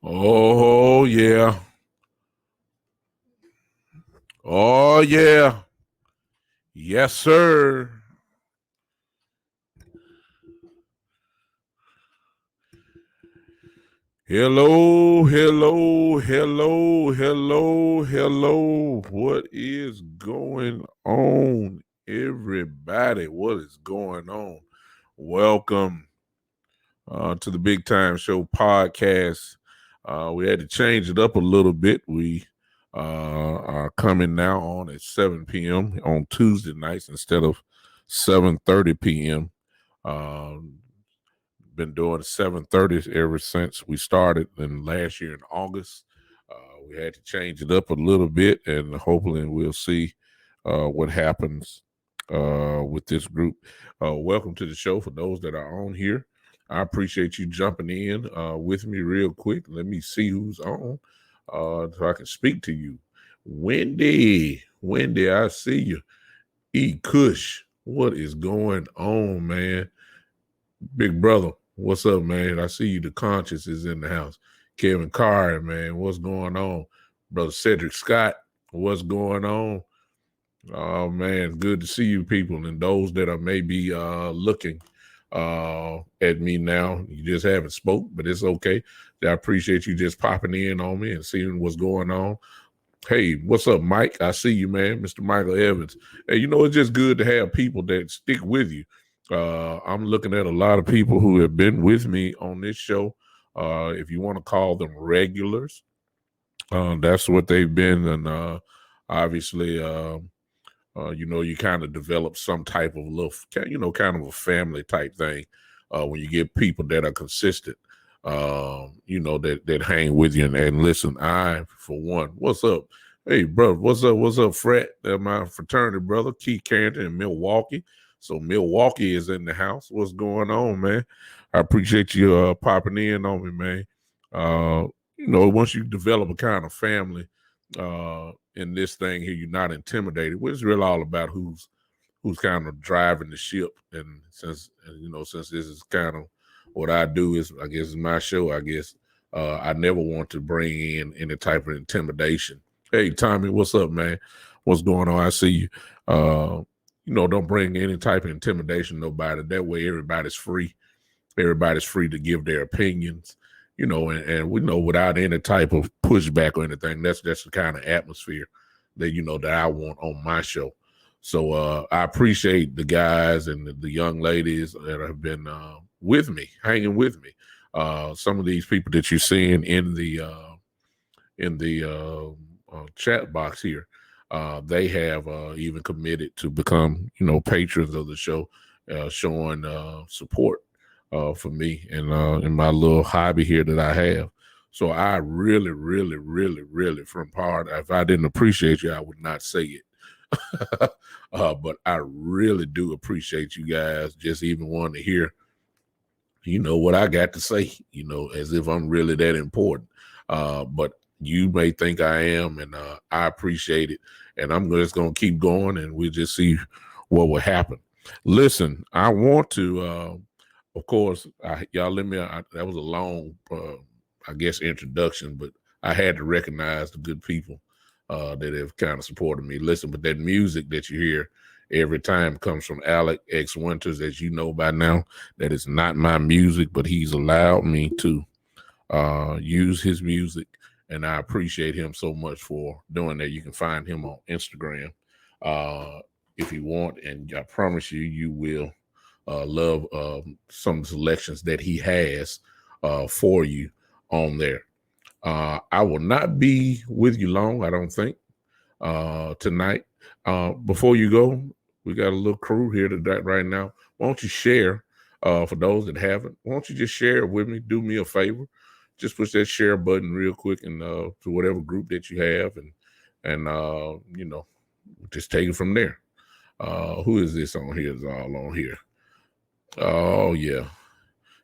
Oh, yeah. Oh, yeah. Yes, sir. Hello, hello, hello, hello, hello. What is going on, everybody? What is going on? Welcome to the Big Time Show podcast. We had to change it up a little bit. We are coming now on at 7 p.m. on Tuesday nights instead of 7:30 p.m. Been doing 7:30 ever since we started in last year in August. We had to change it up a little bit, and hopefully we'll see what happens with this group. Welcome to the show for those that are on here. I appreciate you jumping in with me real quick. Let me see who's on so I can speak to you. Wendy, I see you. E. Kush, what is going on, man? Big brother, what's up, man? I see you. The conscious is in the house. Kevin Carr, man, what's going on? Brother Cedric Scott, what's going on? Oh, man, good to see you people. And those that are maybe looking at me now, you just haven't spoke, but it's okay. I appreciate you just popping in on me and seeing what's going on. Hey, what's up, Mike? I see you, man. Mr. Michael Evans. Hey, it's just good to have people that stick with you. I'm looking at a lot of people who have been with me on this show. If you want to call them regulars, that's what they've been. And obviously, you kind of develop some type of little, kind of a family type thing when you get people that are consistent. That hang with you and listen. I, for one, what's up? Hey, bro, what's up? What's up, Fred? My fraternity brother, Keith Carrington in Milwaukee. So Milwaukee is in the house. What's going on, man? I appreciate you popping in on me, man. Once you develop a kind of family in this thing here, you're not intimidated. It's really all about who's kind of driving the ship. And since this is kind of what I do, is I guess it's my show. I guess I never want to bring in any type of intimidation. Hey, Tommy, what's up, man? What's going on? I see you. Don't bring any type of intimidation to nobody. That way, everybody's free. Everybody's free to give their opinions. And we know without any type of pushback or anything. That's the kind of atmosphere that that I want on my show. So I appreciate the guys and the young ladies that have been with me, hanging with me. Some of these people that you're seeing in the chat box here, they have even committed to become, patrons of the show, showing support for me and in my little hobby here that I have. So I really, really, really, really, from part, if I didn't appreciate you, I would not say it. But I really do appreciate you guys just even wanting to hear, what I got to say, as if I'm really that important. But you may think I am, and I appreciate it. And I'm just going to keep going, and we'll just see what will happen. Listen, I want to, of course, y'all let me, that was a long, I guess, introduction, but I had to recognize the good people that have kind of supported me. Listen, but that music that you hear every time comes from Alec X Winters, as you know by now. That is not my music, but he's allowed me to use his music, and I appreciate him so much for doing that. You can find him on Instagram if you want, and I promise you will love some selections that he has for you on there. I will not be with you long, I don't think, tonight. Before you go, we got a little crew here today right now. Why don't you share, for those that haven't, why don't you just share it with me? Do me a favor. Just push that share button real quick and to whatever group that you have, and just take it from there. Who is this on here? Is all on here. Oh, yeah.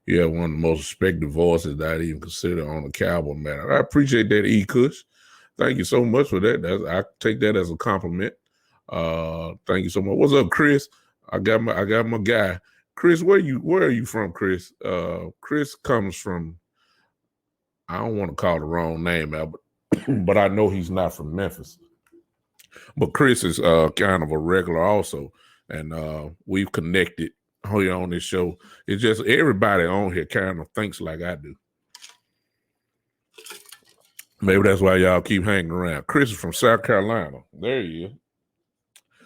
Yeah, one of the most respected voices that I even consider on the Cowboy matter. I appreciate that, E. Kush. Thank you so much for that. I take that as a compliment. Thank you so much. What's up, Chris? I got my guy. Chris, where are you from, Chris? Chris comes from I don't want to call the wrong name out, but I know he's not from Memphis. But Chris is kind of a regular also, and we've connected here on this show. It's just everybody on here kind of thinks like I do. Maybe that's why y'all keep hanging around. Chris is from South Carolina. There you go.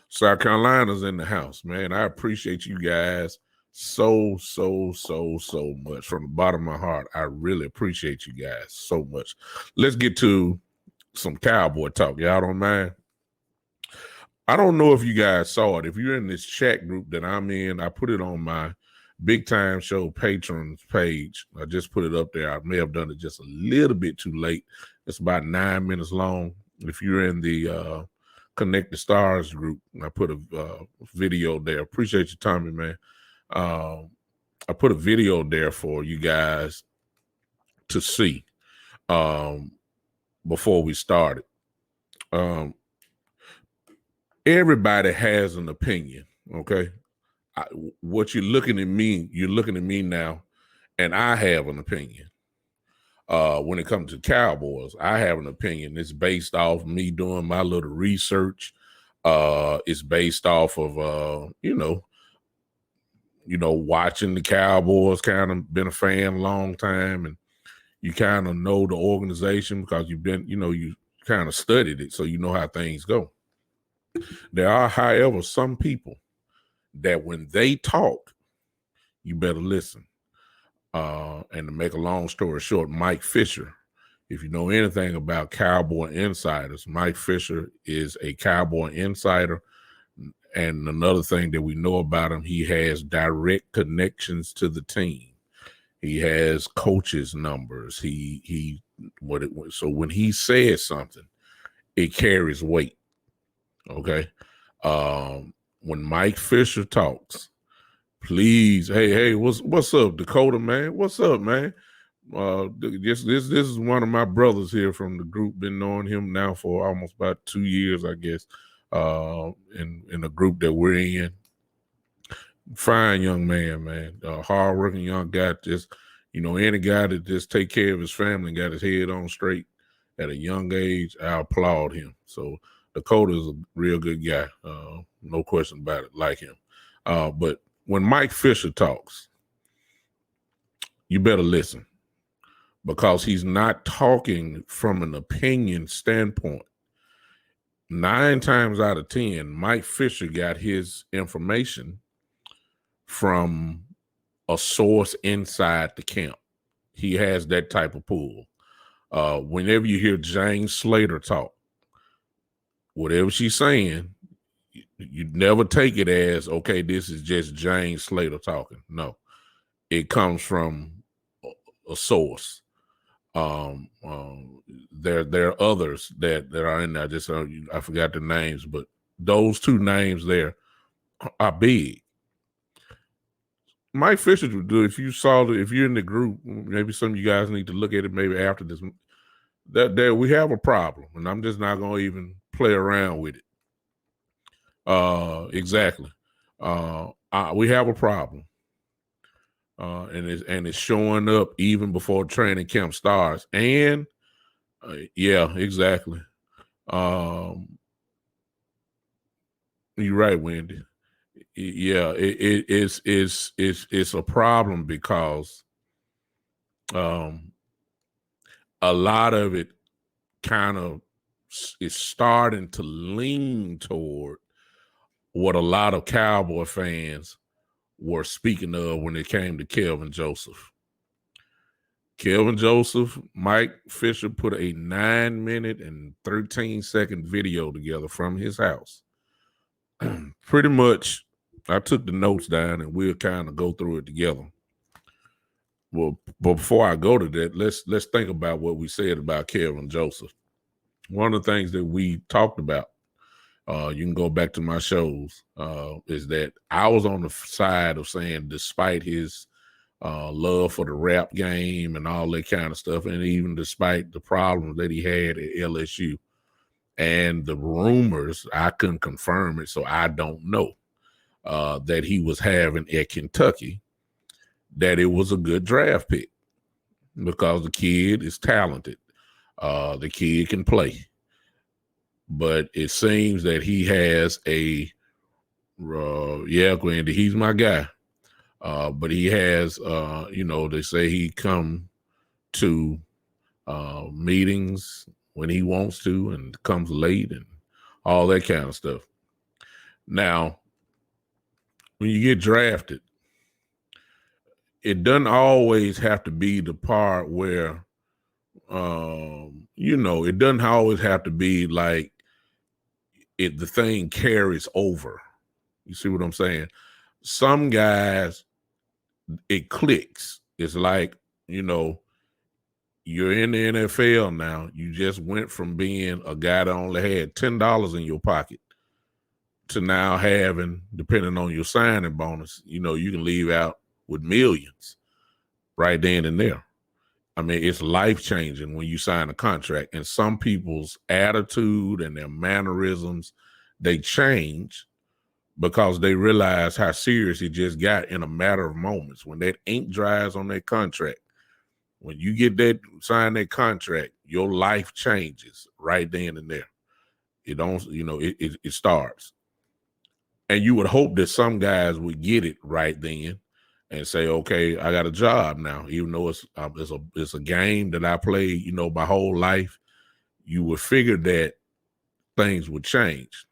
South Carolina's in the house, man. I appreciate you guys so much from the bottom of my heart. I really appreciate you guys so much. Let's get to some Cowboy talk. Y'all don't mind? I don't know if you guys saw it. If you're in this chat group that I'm in, I put it on my Big Time Show patrons page. I just put it up there. I may have done it just a little bit too late. It's about 9 minutes long. If you're in the Connect the Stars group, I put a video there. Appreciate you, Tommy, man. I put a video there for you guys to see before we started. Everybody has an opinion, okay? What you're looking at me now, and I have an opinion. When it comes to Cowboys, I have an opinion. It's based off me doing my little research. It's based off of watching the Cowboys, kind of been a fan a long time, and you kind of know the organization because you've been, you kind of studied it, so you know how things go. There are, however, some people that when they talk, you better listen. And to make a long story short, Mike Fisher, if you know anything about Cowboy insiders, Mike Fisher is a Cowboy insider. And another thing that we know about him, he has direct connections to the team. He has coaches' numbers. So when he says something, it carries weight. Okay. When Mike Fisher talks, please, hey, what's up, Dakota, man? What's up, man? This is one of my brothers here from the group. Been knowing him now for almost about 2 years, I guess. In the group that we're in. Fine young man. Hardworking young guy. Just any guy that just take care of his family and got his head on straight at a young age, I applaud him. So Dakota is a real good guy. No question about it. Like him. But when Mike Fisher talks, you better listen because he's not talking from an opinion standpoint. 9 times out of 10, Mike Fisher got his information from a source inside the camp. He has that type of pull. Whenever you hear Jane Slater talk, whatever she's saying, you never take it as, okay, this is just Jane Slater talking. No, it comes from a source. There are others that are in there. Just I forgot the names, but those 2 names there are big. Mike Fisher would do if you're in the group. Maybe some of you guys need to look at it. Maybe after this, that we have a problem, and I'm just not going to even play around with it. Exactly. We have a problem. And it's showing up even before training camp starts. And yeah, exactly. You're right, Wendy. Yeah, it's a problem because a lot of it kind of is starting to lean toward what a lot of Cowboy fans were speaking of when it came to Kelvin Joseph. Kelvin Joseph, Mike Fisher put a 9-minute and 13-second video together from his house. Pretty much, I took the notes down and we'll kind of go through it together. Well, but before I go to that, let's think about what we said about Kelvin Joseph. One of the things that we talked about, you can go back to my shows, is that I was on the side of saying despite his love for the rap game and all that kind of stuff, and even despite the problems that he had at LSU and the rumors, I couldn't confirm it, so I don't know, that he was having at Kentucky, that it was a good draft pick. because the kid is talented. The kid can play, but it seems that he has yeah, Grandy, he's my guy. But he has, they say he come to meetings when he wants to and comes late and all that kind of stuff. Now, when you get drafted, it doesn't always have to be the part where, it doesn't always have to be like the thing carries over. You see what I'm saying? Some guys, it clicks. It's like, you're in the NFL now. You just went from being a guy that only had $10 in your pocket to now having, depending on your signing bonus, you can leave out with millions right then and there. I mean, it's life-changing when you sign a contract. And some people's attitude and their mannerisms, they change because they realize how serious it just got in a matter of moments. When that ink dries on that contract, when you get that, sign that contract, your life changes right then and there. It don't, it starts. And you would hope that some guys would get it right then and say, okay, I got a job now, even though it's a game that I played, my whole life. You would figure that things would change.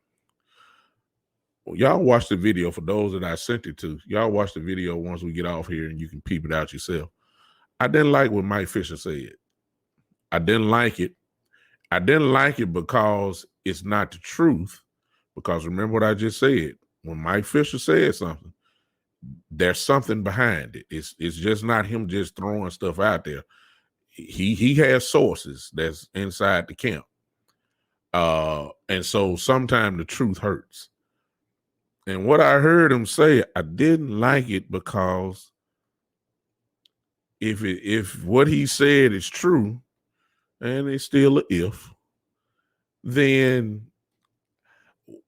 Well, y'all watch the video. For those that I sent it to, y'all watch the video once we get off here and you can peep it out yourself. I didn't like what Mike Fisher said. I didn't like it. I didn't like it because it's not the truth. Because remember what I just said. When Mike Fisher said something, there's something behind it. It's just not him just throwing stuff out there. He has sources that's inside the camp. And so sometimes the truth hurts. And what I heard him say, I didn't like it because if what he said is true, and it's still an if, then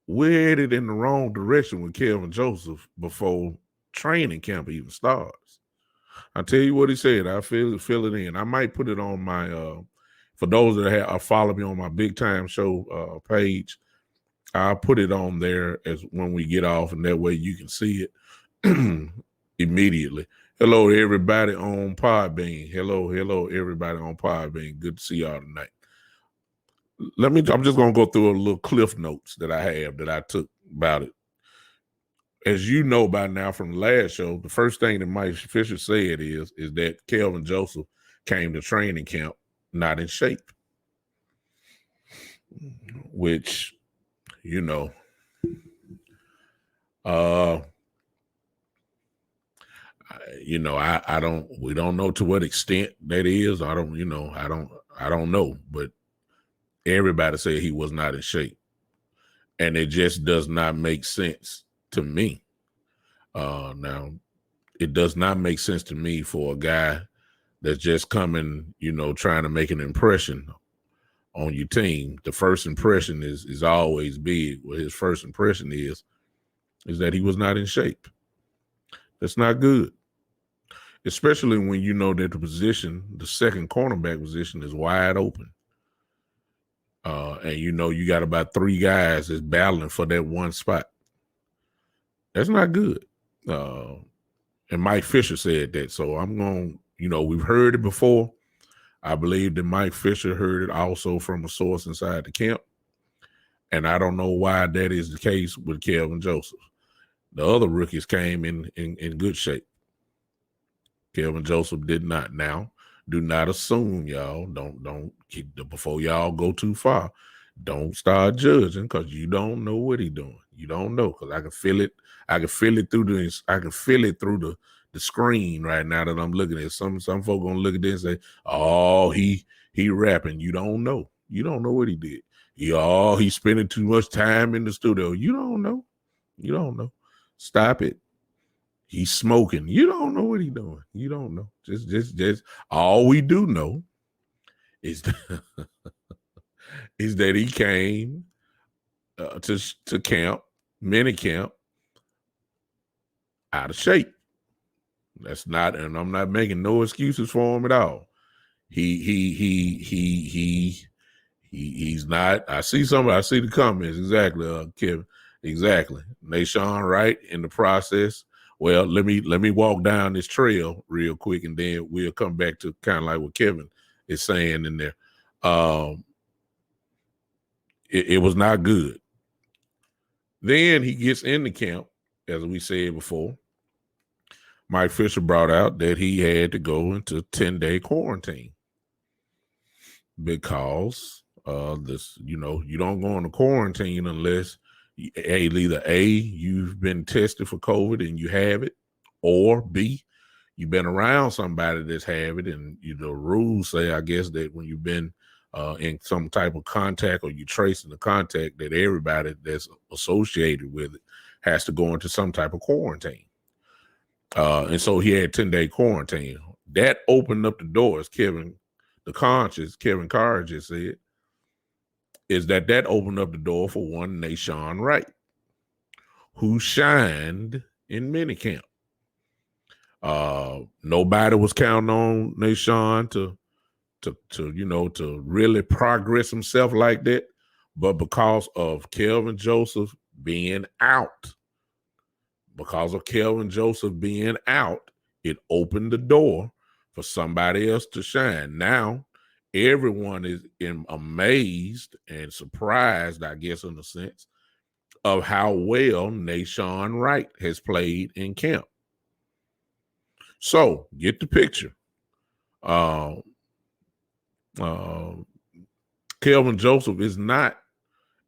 we're headed in the wrong direction with Kelvin Joseph before training camp even starts. I'll tell you what he said. I fill it in. I might put it on my for those that follow me on my Big Time Show page. I'll put it on there as when we get off, and that way you can see it immediately. Hello to everybody on Podbean. Hello, everybody on Podbean. Good to see y'all tonight. I'm just going to go through a little cliff notes that I have that I took about it. As you know by now from the last show, the first thing that Mike Fisher said is that Kelvin Joseph came to training camp not in shape, which, we don't know to what extent that is. I don't know, but everybody said he was not in shape, and it just does not make sense to me. Now, it does not make sense to me for a guy that's just coming, trying to make an impression on your team. The first impression is always big. What his first impression is that he was not in shape. That's not good, especially when you know that the second cornerback position, is wide open. And you got about 3 guys that's battling for that one spot. That's not good. And Mike Fisher said that. So I'm going, we've heard it before. I believe that Mike Fisher heard it also from a source inside the camp. And I don't know why that is the case with Kelvin Joseph. The other rookies came in good shape. Kelvin Joseph did not. Now, do not assume, y'all. Don't before y'all go too far. Don't start judging because you don't know what he's doing. You don't know, because I can feel it. I can feel it through the screen right now that I'm looking at. Some folk gonna look at this and say, "Oh, he rapping." You don't know. You don't know what he did. He's spending too much time in the studio. You don't know. You don't know. Stop it. He's smoking. You don't know what he's doing. You don't know. Just all we do know is that, is that he came to camp, mini camp, out of shape. That's not, and I'm not making no excuses for him at all. He's not. I see the comments exactly, Kevin. Exactly. Nashawn Wright in the process. Well, let me walk down this trail real quick, and then we'll come back to kind of like what Kevin is saying in there. It was not good. Then he gets in the camp, as we said before. Mike Fisher brought out that he had to go into 10-day quarantine because you don't go into quarantine unless either A, you've been tested for COVID and you have it, or B, you've been around somebody that's have it, and the rules say, I guess, that when you've been in some type of contact or you tracing the contact, that everybody that's associated with it has to go into some type of quarantine. And so he had 10-day quarantine. That opened up the doors, Kevin Carr just said, is that opened up the door for one Nashawn Wright, who shined in minicamp. Nobody was counting on Nashawn to really progress himself like that, but because of Kelvin Joseph being out, it opened the door for somebody else to shine. Now, everyone is amazed and surprised, I guess, in a sense, of how well Nashawn Wright has played in camp. So, get the picture. Kelvin Joseph is not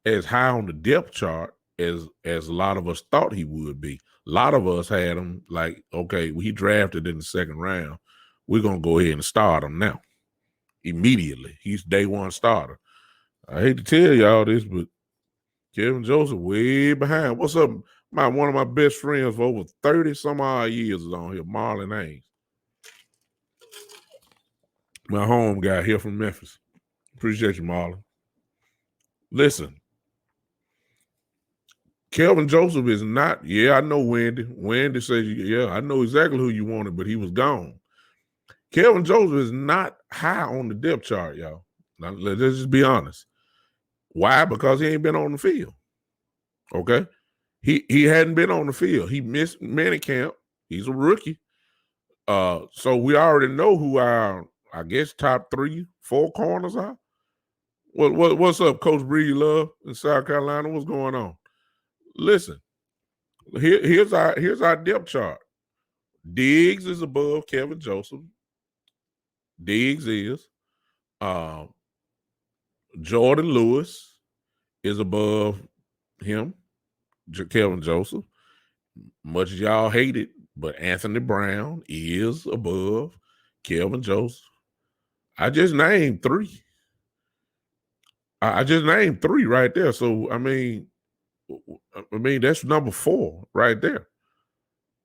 as high on the depth chart as a lot of us thought he would be. A lot of us had him like, okay, he drafted in the second round. We're going to go ahead and start him now. Immediately. He's day one starter. I hate to tell y'all this, but Kelvin Joseph way behind. What's up? One of my best friends for over 30 some odd years is on here, Marlon Haynes. My home guy here from Memphis. Appreciate you, Marlon. Listen, Kelvin Joseph is not, I know Wendy. Wendy says, I know exactly who you wanted, but he was gone. Kelvin Joseph is not high on the depth chart, y'all. Now, let's just be honest. Why? Because he ain't been on the field. Okay? He hadn't been on the field. He missed minicamp. He's a rookie. So we already know who our, I guess, top 3, 4 corners are. What's up, Coach Breed Love in South Carolina? What's going on? Listen, here's our depth chart. Diggs is above Kelvin Joseph. Diggs is. Jordan Lewis is above him, Kelvin Joseph. Much as y'all hate it, but Anthony Brown is above Kelvin Joseph. I just named 3. I just named 3 right there. So, I mean, that's number 4 right there.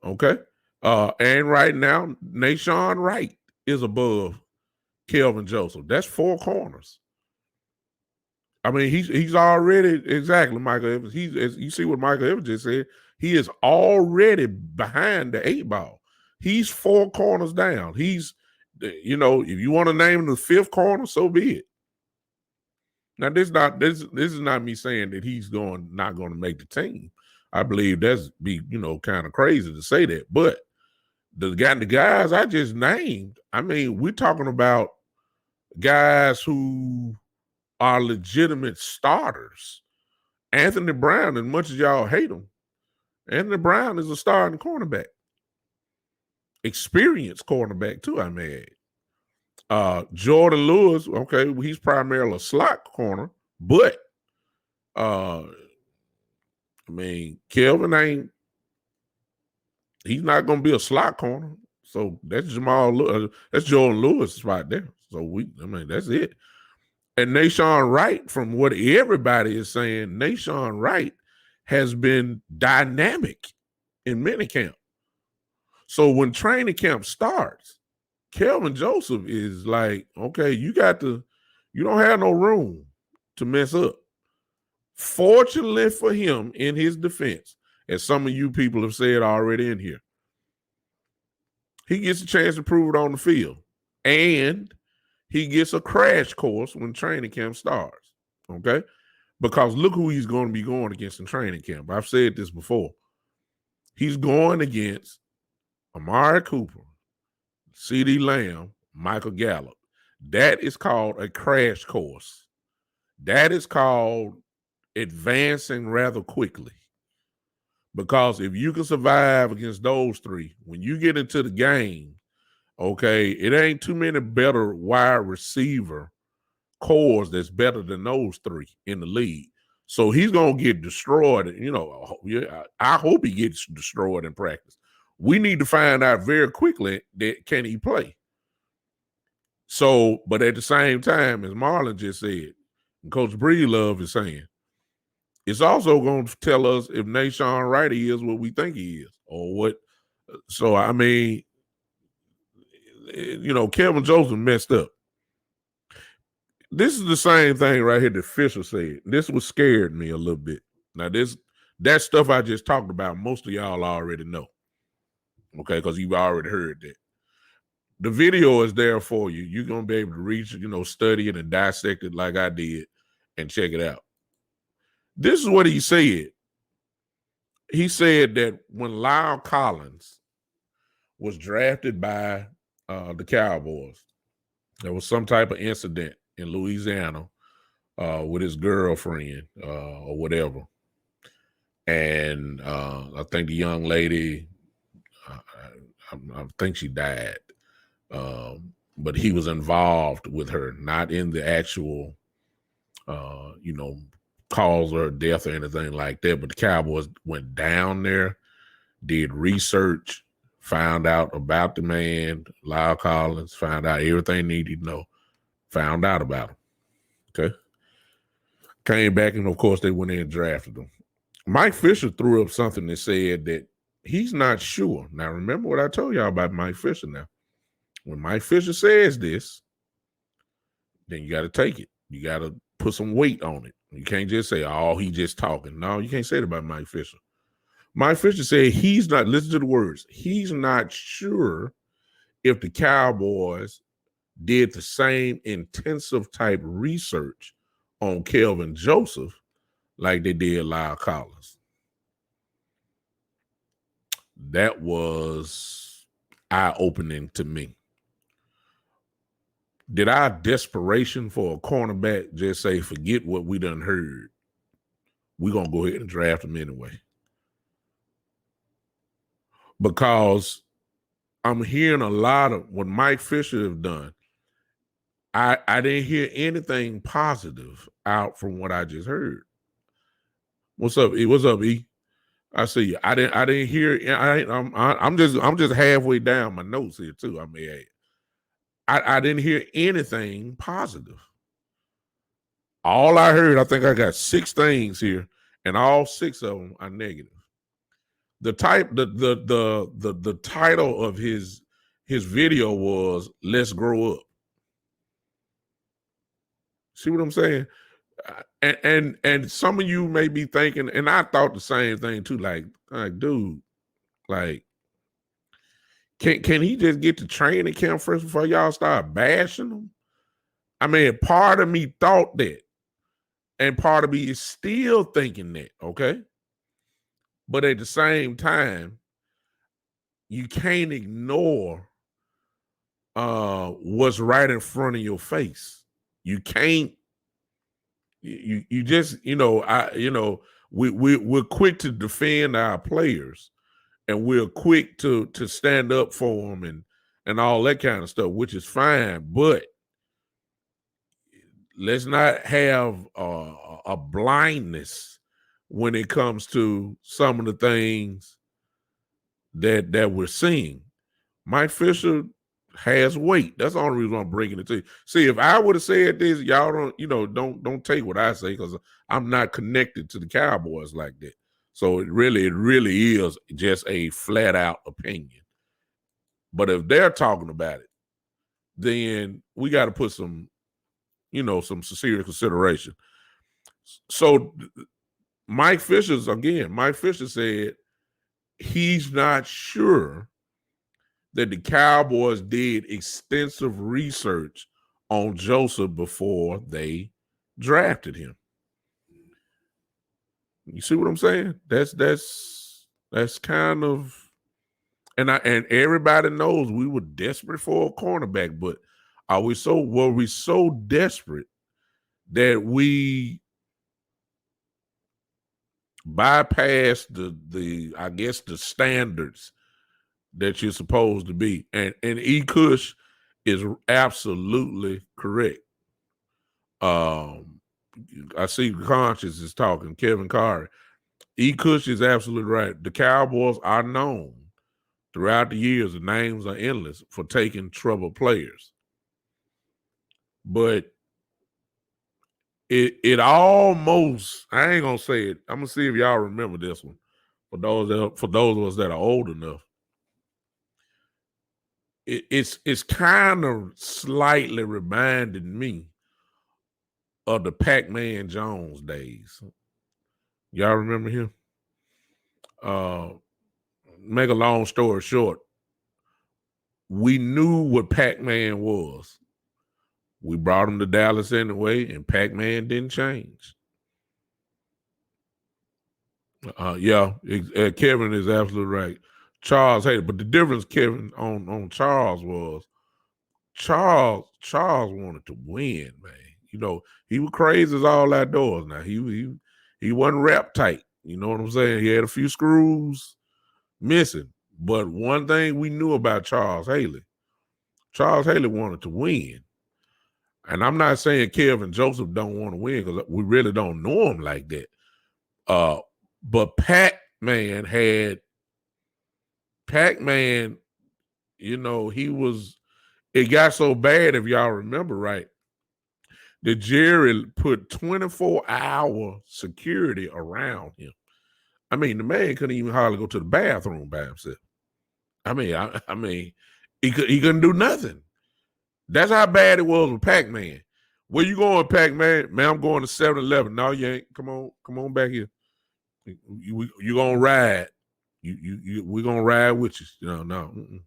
Okay? And right now, Nashawn Wright is above Kelvin Joseph. That's 4 corners. I mean, he's already, exactly, Michael Evans. You see what Michael Evans just said. He is already behind the 8 ball. He's 4 corners down. He's, if you want to name him the 5th corner, so be it. Now, this is not me saying that he's not going to make the team. I believe that's kind of crazy to say that. But the guys I just named, I mean, we're talking about guys who are legitimate starters. Anthony Brown, as much as y'all hate him, Anthony Brown is a starting cornerback. Experienced cornerback, too, I may add. Jordan Lewis, okay, he's primarily a slot corner, but I mean, Kelvin he's not going to be a slot corner. So that's that's Jordan Lewis right there. So that's it. And Nashawn Wright, from what everybody is saying, Nashawn Wright has been dynamic in minicamp. So when training camp starts, Kelvin Joseph is like, okay, you don't have no room to mess up. Fortunately for him, in his defense, as some of you people have said already in here, he gets a chance to prove it on the field. And he gets a crash course when training camp starts. Okay? Because look who he's going to be going against in training camp. I've said this before. He's going against Amari Cooper, CeeDee Lamb, Michael Gallup. That is called a crash course. That is called advancing rather quickly. Because if you can survive against those three, when you get into the game, okay, it ain't too many better wide receiver cores that's better than those three in the league. So he's going to get destroyed. You know, I hope he gets destroyed in practice. We need to find out very quickly that can he play. So, but at the same time, as Marlon just said, and Coach Breedlove is saying, it's also going to tell us if Nashawn Wright is what we think he is or what. So, I mean, you know, Kelvin Joseph messed up. This is the same thing right here that Fisher said. This was scared me a little bit. Now, that stuff I just talked about, most of y'all already know. Okay, because you've already heard that. The video is there for you. You're going to be able to reach, you know, study it and dissect it like I did and check it out. This is what he said. He said that when Lyle Collins was drafted by the Cowboys, there was some type of incident in Louisiana with his girlfriend or whatever. And I think the young lady, I think she died. But he was involved with her, not in the actual, you know, cause or death or anything like that. But the Cowboys went down there, did research, found out about the man, Lyle Collins, found out everything needed to know, found out about him. Okay. Came back, and of course, they went in and drafted him. Mike Fisher threw up something that said that he's not sure. Now, remember what I told y'all about Mike Fisher now. When Mike Fisher says this, then you got to take it. You got to put some weight on it. You can't just say, oh, he just talking. No, you can't say it about Mike Fisher. Mike Fisher said he's not, listen to the words, he's not sure if the Cowboys did the same intensive type research on Kelvin Joseph like they did Lyle Collins. That was eye-opening to me. Did our desperation for a cornerback just say, forget what we done heard? We're going to go ahead and draft him anyway. Because I'm hearing a lot of what Mike Fisher have done. I didn't hear anything positive out from what I just heard. What's up, E? What's up, E? I see you. I didn't hear. I'm just halfway down my notes here too. I mean, I didn't hear anything positive. All I heard, I think I got 6 things here, and all 6 of them are negative. The title of his video was "Let's Grow Up." See what I'm saying? And some of you may be thinking, and I thought the same thing too. Like, dude, like, can he just get to training camp first before y'all start bashing him? I mean, part of me thought that, and part of me is still thinking that. Okay, but at the same time, you can't ignore what's right in front of your face. You can't. You just, we're quick to defend our players, and we're quick to stand up for them and all that kind of stuff, which is fine. But let's not have a blindness when it comes to some of the things that we're seeing. Mike Fisher has weight. That's the only reason I'm bringing it to you. See, if I would have said this, y'all don't take what I say, because I'm not connected to the Cowboys like that. So it really is just a flat out opinion. But if they're talking about it, then we got to put some serious consideration. So Mike Fisher said he's not sure that the Cowboys did extensive research on Joseph before they drafted him. You see what I'm saying? That's kind of, and everybody knows we were desperate for a cornerback, but were we so desperate that we bypassed the I guess the standards that you're supposed to be? And E. Cush is absolutely correct. I see Conscious is talking, Kevin Carr. E. Cush is absolutely right. The Cowboys are known throughout the years, the names are endless, for taking troubled players. But it almost, I ain't gonna say it. I'm gonna see if y'all remember this one. For those of us that are old enough, it's kind of slightly reminded me of the Pac-Man Jones days. Y'all remember him? Make a long story short, we knew what Pac-Man was. We brought him to Dallas anyway, and Pac-Man didn't change. Kevin is absolutely right. Charles hated, but the difference, Kevin, on Charles was Charles wanted to win, man. You know, he was crazy as all outdoors. Now he wasn't wrapped tight. You know what I'm saying? He had a few screws missing. But one thing we knew about Charles Haley wanted to win. And I'm not saying Kev and Joseph don't want to win, because we really don't know him like that. But Pac-Man, you know, it got so bad, if y'all remember right, that Jerry put 24-hour security around him. I mean, the man couldn't even hardly go to the bathroom by himself. I mean, he couldn't do nothing. That's how bad it was with Pac-Man. Where you going, Pac-Man? Man, I'm going to 7-Eleven. No, you ain't. Come on back here. You gonna ride? We gonna ride with you? No. Mm-mm.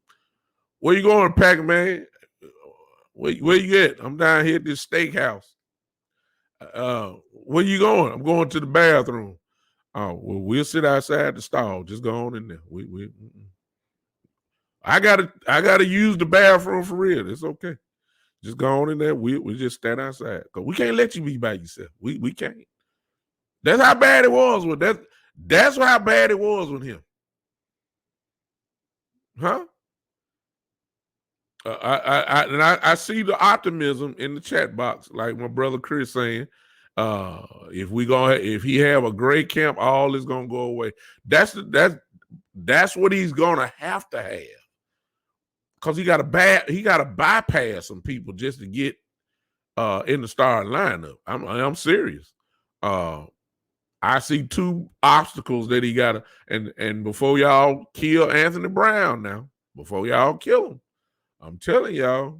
Where you going, Pac-Man? Where you at? I'm down here at this steakhouse. Where you going? I'm going to the bathroom. Oh, well, we'll sit outside the stall. Just go on in there. I gotta use the bathroom for real. It's okay. Just go on in there. We just stand outside, because we can't let you be by yourself. We can't. That's how bad it was with that. That's how bad it was with him. Huh? I see the optimism in the chat box, like my brother Chris saying, if he have a great camp, all is gonna go away. That's what he's gonna have, because he got to bypass some people just to get in the starting lineup. I'm serious. I see two obstacles that he got to, and before y'all kill Anthony Brown now, before y'all kill him, I'm telling y'all,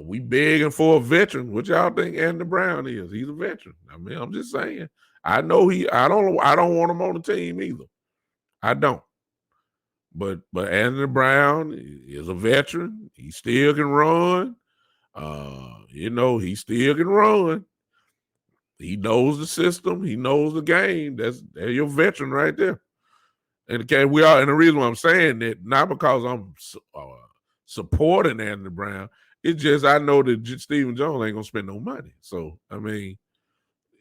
we begging for a veteran. What y'all think Anthony Brown is? He's a veteran. I mean, I'm just saying. I know I don't want him on the team either. I don't. But Anthony Brown is a veteran. He still can run. He still can run. He knows the system. He knows the game. That's your veteran right there. And and the reason why I'm saying that, not because I'm supporting Anthony Brown, it's just I know that Stephen Jones ain't gonna spend no money. So I mean,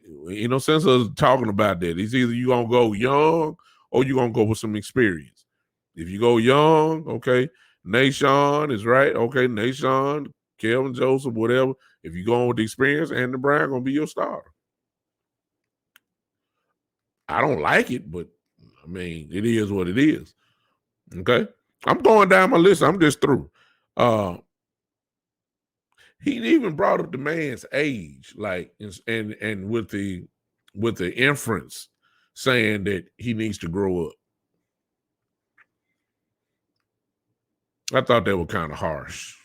no sense of talking about that. It's either you gonna go young or you gonna go with some experience. If you go young, okay, Nashawn is right. Okay, Nashawn, Kelvin Joseph, whatever. If you go with the experience, Anthony Brown gonna be your starter. I don't like it, but I mean, it is what it is. Okay, I'm going down my list. I'm just through. He even brought up the man's age, like, and with the inference saying that he needs to grow up. I thought that was kind of harsh.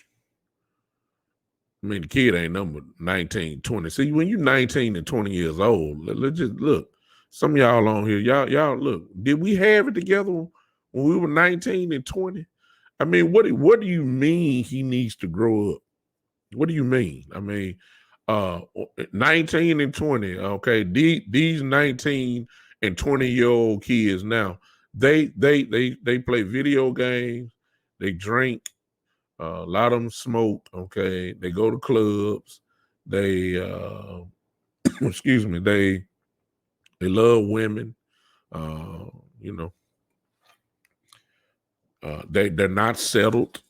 I mean, the kid ain't number 19, 20. See, when you're 19 and 20 years old, let's just look. Some of y'all on here, y'all look. Did we have it together when we were 19 and 20? I mean, what do you mean he needs to grow up? What do you mean? I mean, 19 and 20. Okay, these 19 and 20-year-old kids now, they play video games, they drink, a lot of them smoke. Okay, they go to clubs, they excuse me, they love women. Uh, you know, they're not settled.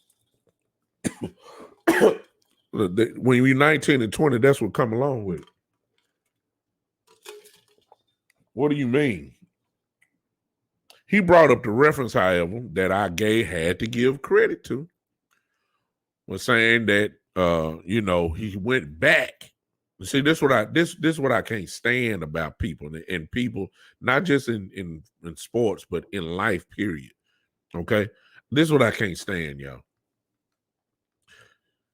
When you're 19 and 20, that's what come along with it. What do you mean? He brought up the reference, however, that I had to give credit to, was saying that he went back. See, this what I can't stand about people, and people not just in sports but in life, period. Okay, this is what I can't stand, y'all.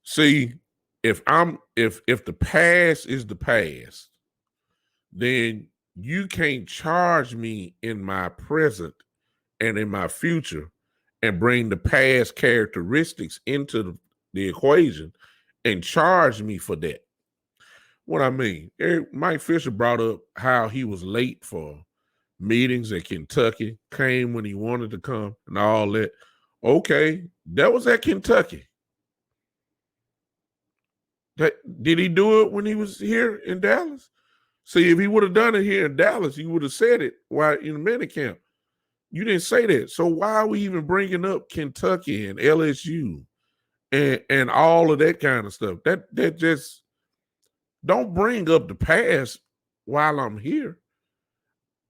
See, if the past is the past, then you can't charge me in my present and in my future and bring the past characteristics into the equation and charge me for that. What I mean, Mike Fisher brought up how he was late for meetings at Kentucky, came when he wanted to come and all that. Okay, that was at Kentucky. Did he do it when he was here in Dallas? See, if he would have done it here in Dallas, he would have said it while in the minicamp. You didn't say that. So why are we even bringing up Kentucky and LSU and all of that kind of stuff? That just don't bring up the past while I'm here.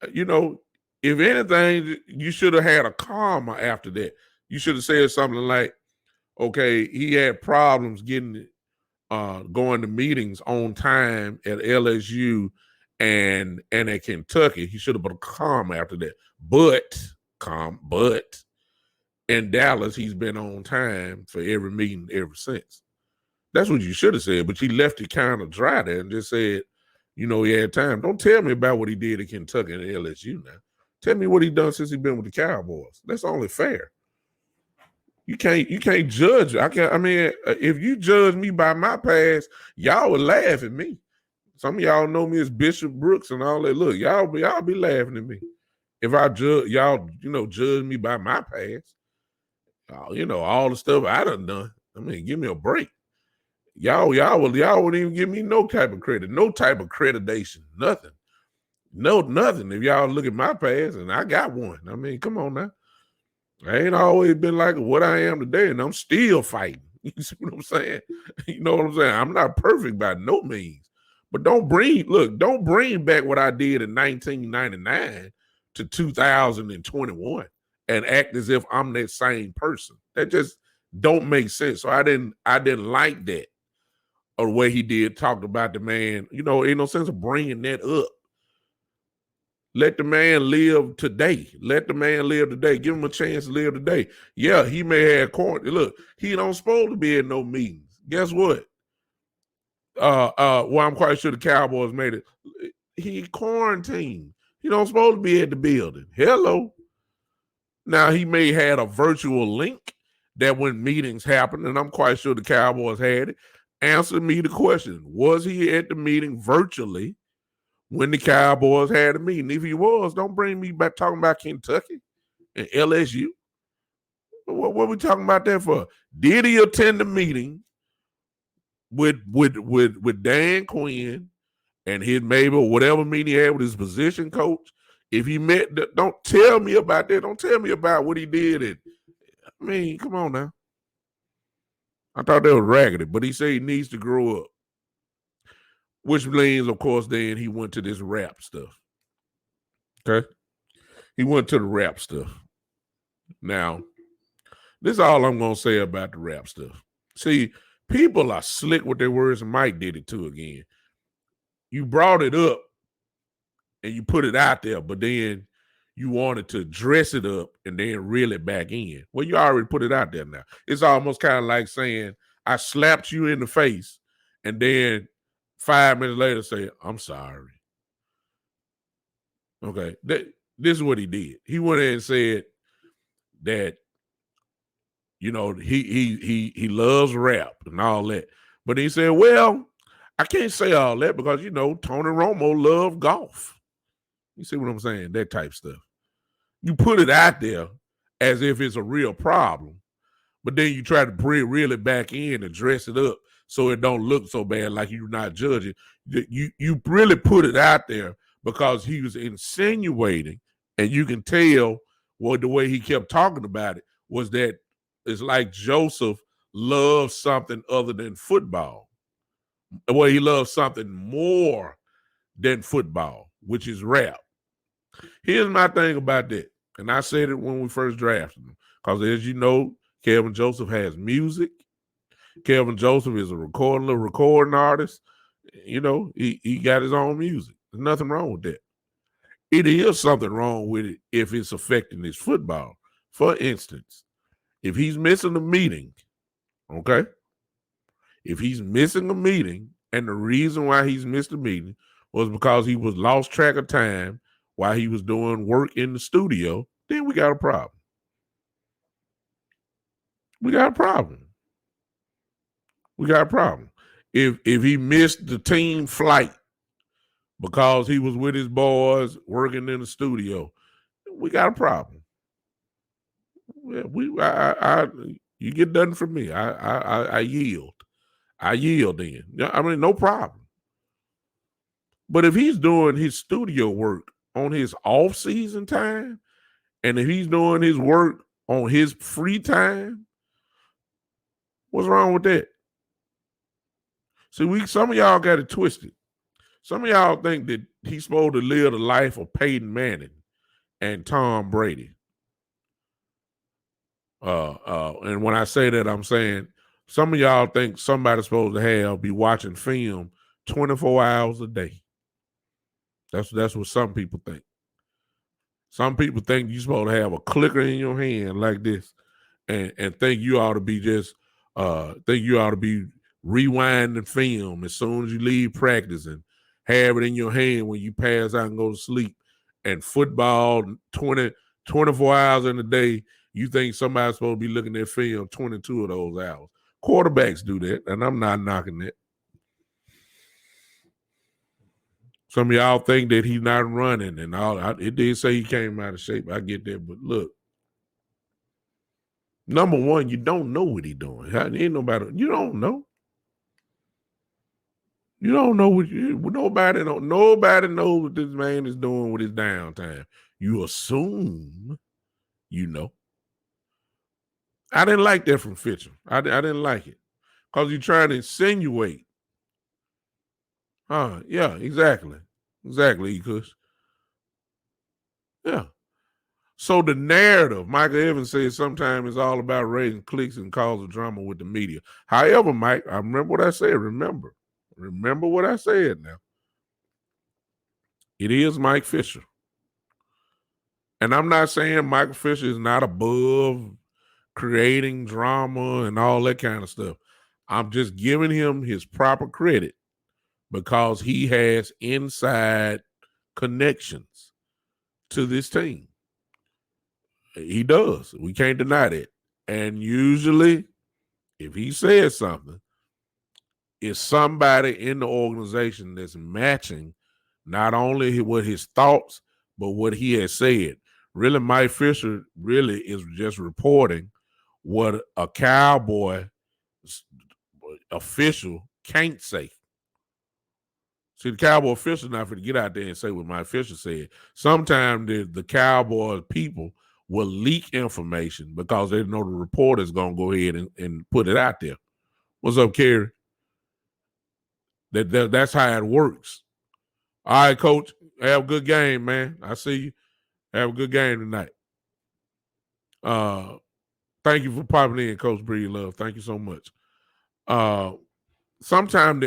If anything, you should have had a comma after that. You should have said something like, okay, he had problems getting going to meetings on time at LSU and at Kentucky. He should have put a comma after that. But in Dallas, he's been on time for every meeting ever since. That's what you should have said, but you left it kind of dry there and just said, he had time. Don't tell me about what he did at Kentucky and LSU now. Tell me what he done since he been with the Cowboys. That's only fair. You can't judge. If you judge me by my past, y'all would laugh at me. Some of y'all know me as Bishop Brooks and all that. Look, y'all be laughing at me if I judge y'all. Judge me by my past. All the stuff I done. I mean, give me a break. Y'all wouldn't even give me no type of credit, no type of accreditation, nothing. No, nothing. If y'all look at my past, and I got one. I mean, come on now. I ain't always been like what I am today, and I'm still fighting. You see what I'm saying? You know what I'm saying? I'm not perfect by no means. But don't bring back what I did in 1999 to 2021 and act as if I'm that same person. That just don't make sense. So I didn't like that, or the way he did talk about the man. Ain't no sense of bringing that up. Let the man live today. Give him a chance to live today. Yeah, he may have quarantine. Look, he don't supposed to be at no meetings. Guess what? Well, I'm quite sure the Cowboys made it. He quarantined. He don't supposed to be at the building. Hello. Now, he may have had a virtual link that when meetings happen, and I'm quite sure the Cowboys had it. Answer me the question. Was he at the meeting virtually when the Cowboys had a meeting? If he was, don't bring me back talking about Kentucky and LSU. What are we talking about that for? Did he attend the meeting with Dan Quinn and his maybe whatever meeting he had with his position coach? If he met, don't tell me about that. Don't tell me about what he did. Come on now. I thought that was raggedy, but he said he needs to grow up. Which means, of course, then he went to this rap stuff. Okay? He went to the rap stuff. Now, this is all I'm going to say about the rap stuff. See, people are slick with their words, and Mike did it too again. You brought it up and you put it out there, but then you wanted to dress it up and then reel it back in. Well, you already put it out there now. It's almost kind of like saying, I slapped you in the face, and then 5 minutes later say, I'm sorry. Okay, this is what he did. He went in and said that, he loves rap and all that. But he said, well, I can't say all that because, Tony Romo loved golf. You see what I'm saying? That type stuff. You put it out there as if it's a real problem, but then you try to reel it back in and dress it up so it don't look so bad, like you're not judging. You really put it out there because he was insinuating, and you can tell the way he kept talking about it was that it's like Joseph loves something other than football. Well, he loves something more than football, which is rap. Here's my thing about that, and I said it when we first drafted him, because as you know, Kelvin Joseph has music. Kelvin Joseph is a recording artist. He got his own music. There's nothing wrong with that. It is something wrong with it if it's affecting his football. For instance, if he's missing a meeting, okay? If he's missing a meeting, and the reason why he's missed a meeting was because he was lost track of time while he was doing work in the studio, then we got a problem. We got a problem. If he missed the team flight because he was with his boys working in the studio, we got a problem. Yeah, you get done for me. I yield. I yield then. I mean, no problem. But if he's doing his studio work on his off-season time, and if he's doing his work on his free time, what's wrong with that? See, some of y'all got it twisted. Some of y'all think that he's supposed to live the life of Peyton Manning and Tom Brady. And when I say that, I'm saying some of y'all think somebody's supposed to be watching film 24 hours a day. That's what some people think. Some people think you're supposed to have a clicker in your hand like this, and think you ought to be rewinding film as soon as you leave practice and have it in your hand when you pass out and go to sleep. And football 24 hours in a day, you think somebody's supposed to be looking at film 22 of those hours. Quarterbacks do that, and I'm not knocking that. Some of y'all think that he's not running and all. It did say he came out of shape. I get that, but look, number one, you don't know what he's doing. Ain't nobody. You don't know. You don't know nobody knows what this man is doing with his downtime. You assume you know. I didn't like that from Fisher. I didn't like it because you're trying to insinuate. Yeah, exactly, Kush. Yeah. So the narrative, Michael Evans says, sometimes it's all about raising clicks and causing drama with the media. However, Mike, I remember what I said. Remember what I said now. It is Mike Fisher. And I'm not saying Michael Fisher is not above creating drama and all that kind of stuff. I'm just giving him his proper credit because he has inside connections to this team. He does. We can't deny that. And usually, if he says something, it's somebody in the organization that's matching not only what his thoughts, but what he has said. Really, Mike Fisher really is just reporting what a Cowboy official can't say. See, the Cowboy official not going to get out there and say what Mike Fisher said. Sometimes the Cowboy people will leak information because they know the reporter's going to go ahead and put it out there. What's up, Kerry? That's how it works. All right, Coach. Have a good game, man. I see you. Have a good game tonight. Thank you for popping in, Coach Bree Love. Thank you so much. Sometimes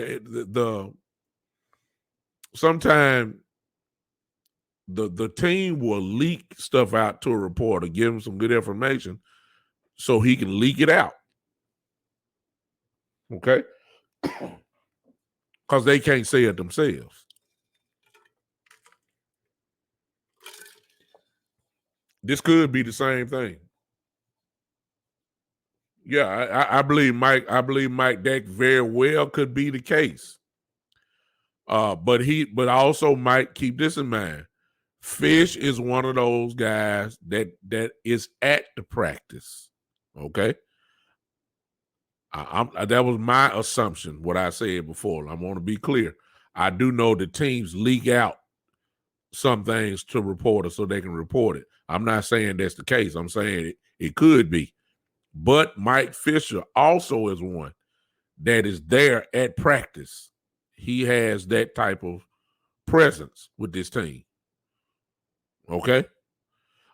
the team will leak stuff out to a reporter, give him some good information so he can leak it out. Okay? Because they can't say it themselves. This could be the same thing. Yeah, I believe Mike. I believe Mike that very well could be the case. But also Mike, keep this in mind. Fish is one of those guys that is at the practice. Okay, that was my assumption. What I said before. I want to be clear. I do know the teams leak out some things to reporters so they can report it. I'm not saying that's the case. I'm saying it could be. But Mike Fisher also is one that is there at practice. He has that type of presence with this team. Okay.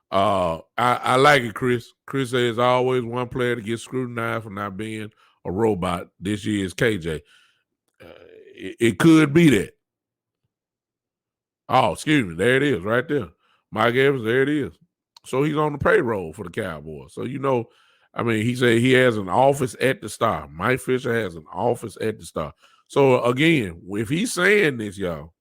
I like it, Chris. Chris says always one player to get scrutinized for not being a robot. This year is KJ. It could be that. Oh, excuse me. There it is, right there. Mike Evans, there it is. So he's on the payroll for the Cowboys. So he said he has an office at the Star. Mike Fisher has an office at the Star. So again, if he's saying this, y'all,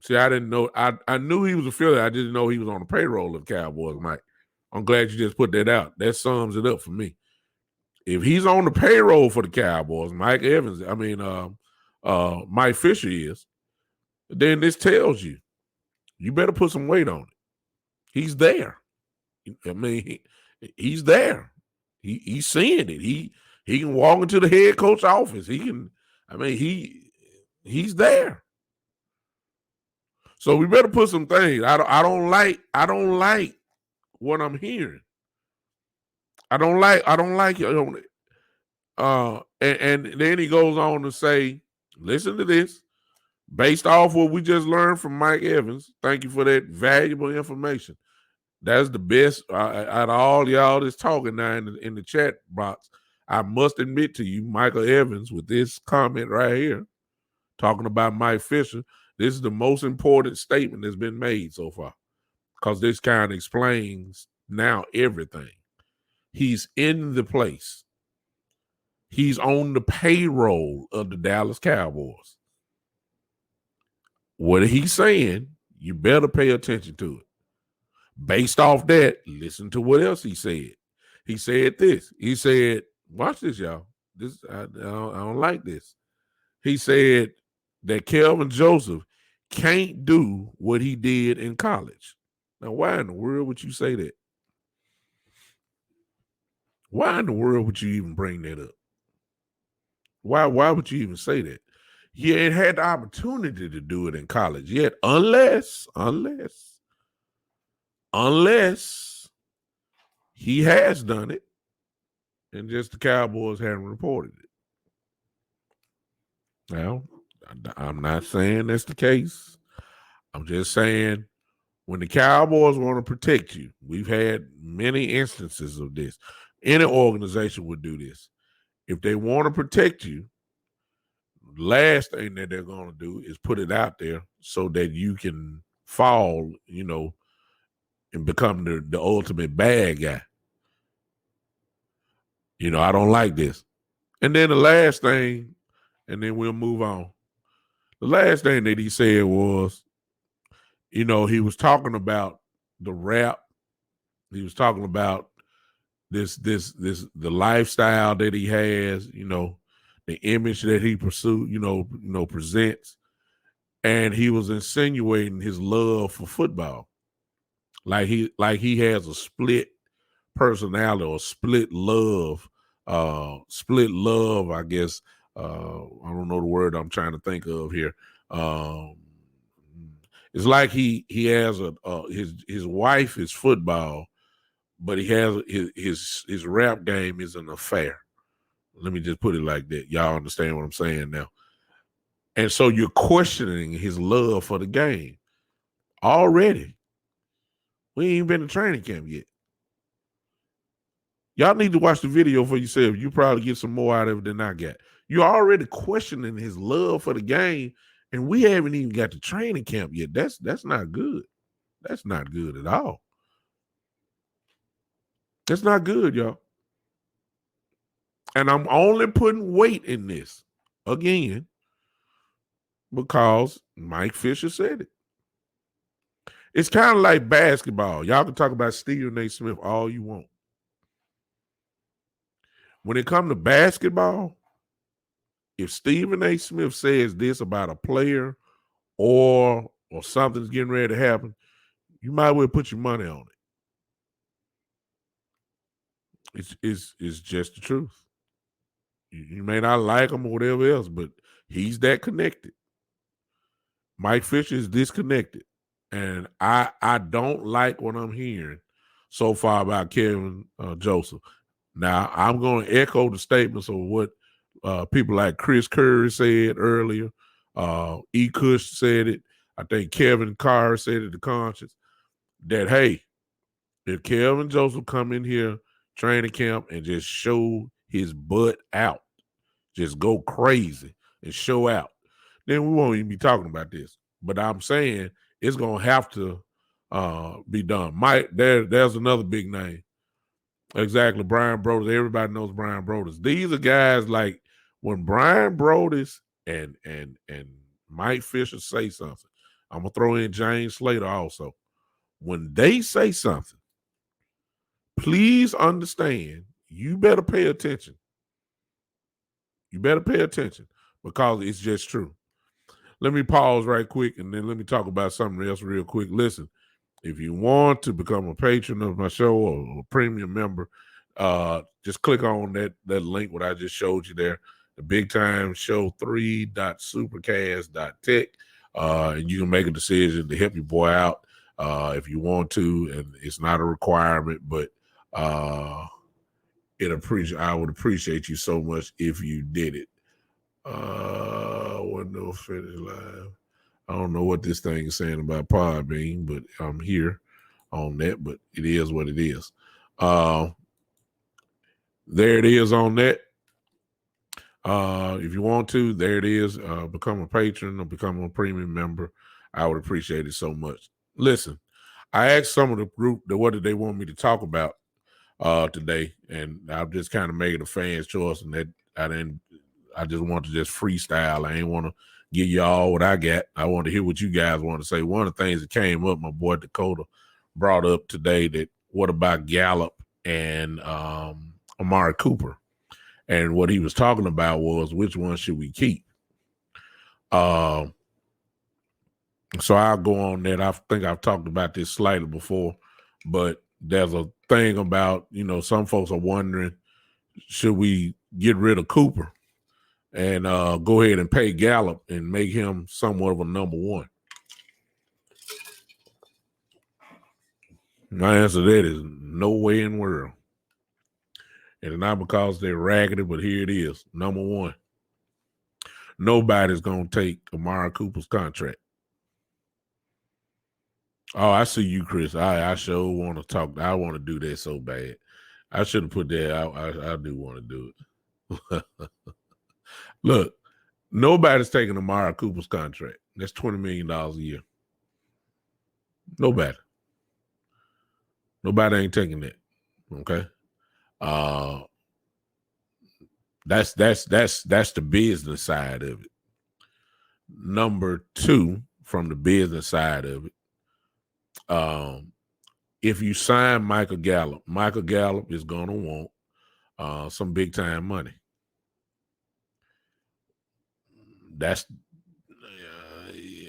see, I didn't know. I knew he was a Philly. I didn't know he was on the payroll of the Cowboys, Mike. I'm glad you just put that out. That sums it up for me. If he's on the payroll for the Cowboys, Mike Fisher is, then this tells you better put some weight on it. He's there. I mean, he's there. He's seeing it. He can walk into the head coach office. He can. I mean, he's there. So we better put some things. I don't like what I'm hearing. I don't like it. And then he goes on to say, listen to this. Based off what we just learned from Mike Evans, thank you for that valuable information. That's the best out of all y'all that's talking now in the chat box. I must admit to you, Michael Evans, with this comment right here, talking about Mike Fisher, this is the most important statement that's been made so far, because this kind of explains now everything. He's in the place. He's on the payroll of the Dallas Cowboys. What he's saying, you better pay attention to it. Based off that, listen to what else he said. He said this. He said, watch this, y'all. I don't like this. He said that Kelvin Joseph can't do what he did in college. Now, why in the world would you say that? Why in the world would you even bring that up? Why would you even say that? He ain't had the opportunity to do it in college yet, unless he has done it and just the Cowboys haven't reported it. Now, I'm not saying that's the case. I'm just saying when the Cowboys want to protect you, we've had many instances of this. Any organization would do this. If they want to protect you, last thing that they're going to do is put it out there so that you can fall, and become the ultimate bad guy. I don't like this. And then the last thing, and then we'll move on. The last thing that he said was, he was talking about the rap. He was talking about the lifestyle that he has, the image that he presents. And he was insinuating his love for football. Like he has a split personality or split love, I guess. I don't know the word I'm trying to think of here. It's like he has his wife is football, but he has his rap game is an affair. Let me just put it like that. Y'all understand what I'm saying now? And so you're questioning his love for the game already. We ain't even been to training camp yet. Y'all need to watch the video for yourself. You probably get some more out of it than I got. You're already questioning his love for the game, and we haven't even got to training camp yet. That's not good. That's not good at all. That's not good, y'all. And I'm only putting weight in this again because Mike Fisher said it. It's kind of like basketball. Y'all can talk about Stephen A. Smith all you want. When it comes to basketball, if Stephen A. Smith says this about a player or something's getting ready to happen, you might well put your money on it. It's just the truth. You may not like him or whatever else, but he's that connected. Mike Fisher is disconnected. And I don't like what I'm hearing so far about Kevin Joseph. Now, I'm going to echo the statements of what people like Chris Curry said earlier. E. Cush said it. I think Kevin Carr said it to Conscience, that, hey, if Kevin Joseph come in here, training camp, and just show his butt out, just go crazy and show out, then we won't even be talking about this. But I'm saying it's going to have to be done. There's another big name. Exactly, Brian Brodus. Everybody knows Brian Brodus. These are guys like when Brian Brodus and Mike Fisher say something. I'm gonna throw in James Slater also. When they say something, please understand, you better pay attention. You better pay attention because it's just true. Let me pause right quick and then let me talk about something else real quick. Listen, if you want to become a patron of my show or a premium member, just click on that link what I just showed you there, the Big Time Show 3.supercast.tech, and you can make a decision to help your boy out if you want to, and it's not a requirement, but I would appreciate you so much if you did it. No finish live. I don't know what this thing is saying about Podbean, but I'm here on that, but it is what it is. There it is on that. If you want to, there it is. Become a patron or become a premium member. I would appreciate it so much. Listen, I asked some of the group what did they want me to talk about today, and I've just kind of made a fan's choice, and that I just want to just freestyle. I ain't want to give y'all what I got. I want to hear what you guys want to say. One of the things that came up, my boy Dakota brought up today, that what about Gallup and Amari Cooper? And what he was talking about was which one should we keep? So I'll go on that. I think I've talked about this slightly before, but there's a thing about, some folks are wondering, should we get rid of Cooper and go ahead and pay Gallup and make him somewhat of a number one? My answer to that is no way in the world. And it's not because they're raggedy, but here it is. Number one, nobody's going to take Amari Cooper's contract. Oh, I see you, Chris. I sure want to talk. I want to do that so bad. I should have put that out. I do want to do it. Look, nobody's taking Amari Cooper's contract. That's $20 million a year. Nobody ain't taking that. Okay. That's the business side of it. Number two, from the business side of it, if you sign Michael Gallup is going to want some big time money. That's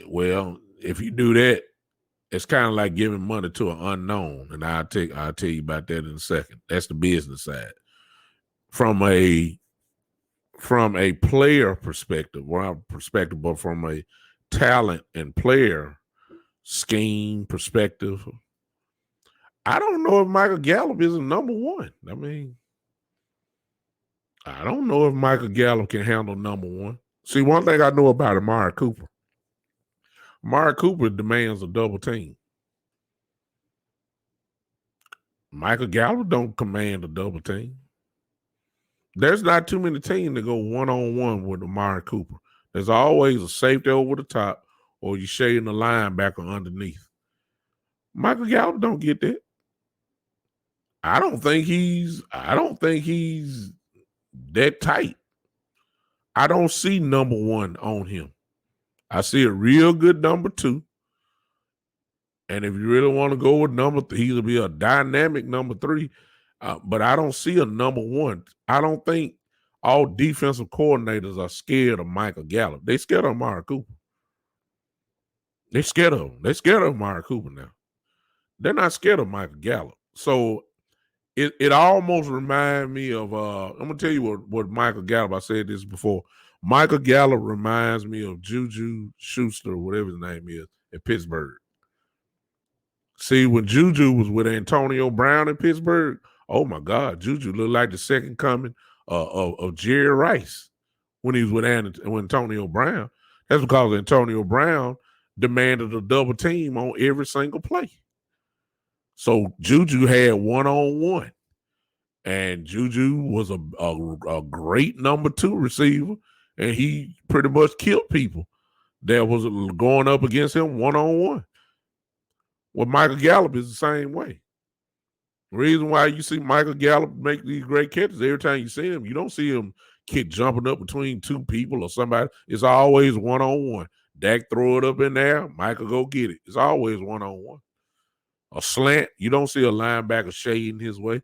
well, if you do that, it's kind of like giving money to an unknown, and I'll tell you about that in a second. That's the business side. From a player perspective, but from a talent and player scheme perspective, I don't know if Michael Gallup is a number one. I mean, I don't know if Michael Gallup can handle number one. See, one thing I know about Amari Cooper demands a double team. Michael Gallup don't command a double team. There's not too many teams that go one-on-one with Amari Cooper. There's always a safety over the top, or you shading the linebacker underneath. Michael Gallup don't get that. I don't think he's that tight. I don't see number one on him. I see a real good number two. And if you really want to go with number three, he'll be a dynamic number three. But I don't see a number one. I don't think all defensive coordinators are scared of Michael Gallup. They scared of Amari Cooper. They scared of him. They scared of Amari Cooper now. They're not scared of Michael Gallup. So it almost reminds me of I'm gonna tell you what Michael Gallup. I said this before. Michael Gallup reminds me of Juju Schuster, whatever his name is, at Pittsburgh. See, when Juju was with Antonio Brown in Pittsburgh, oh my God, Juju looked like the second coming of Jerry Rice when he was with Antonio Brown. That's because Antonio Brown demanded a double team on every single play. So Juju had one-on-one, and Juju was a great number two receiver, and he pretty much killed people that was going up against him one-on-one. Well, Michael Gallup is the same way. The reason why you see Michael Gallup make these great catches, every time you see him, you don't see him jumping up between two people or somebody. It's always one-on-one. Dak throw it up in there, Michael go get it. It's always one-on-one. A slant, you don't see a linebacker shading his way.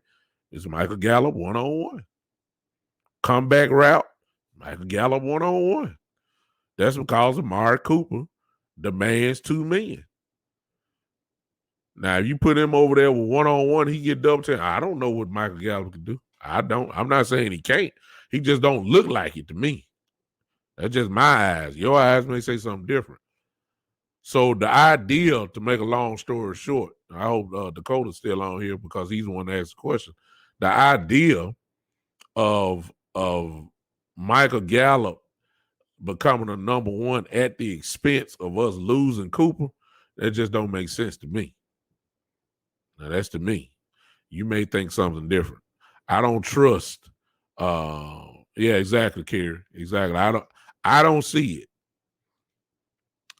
It's Michael Gallup one-on-one. Comeback route, Michael Gallup one-on-one. That's because Amari Cooper demands two men. Now, if you put him over there with one-on-one, he get double teamed. I don't know what Michael Gallup can do. I'm not saying he can't. He just don't look like it to me. That's just my eyes. Your eyes may say something different. So the idea, to make a long story short, I hope Dakota's still on here because he's the one that asked the question. The idea of Michael Gallup becoming a number one at the expense of us losing Cooper, that just don't make sense to me. Now, that's to me. You may think something different. I don't trust. Yeah, exactly, Kerry. Exactly. I don't see it.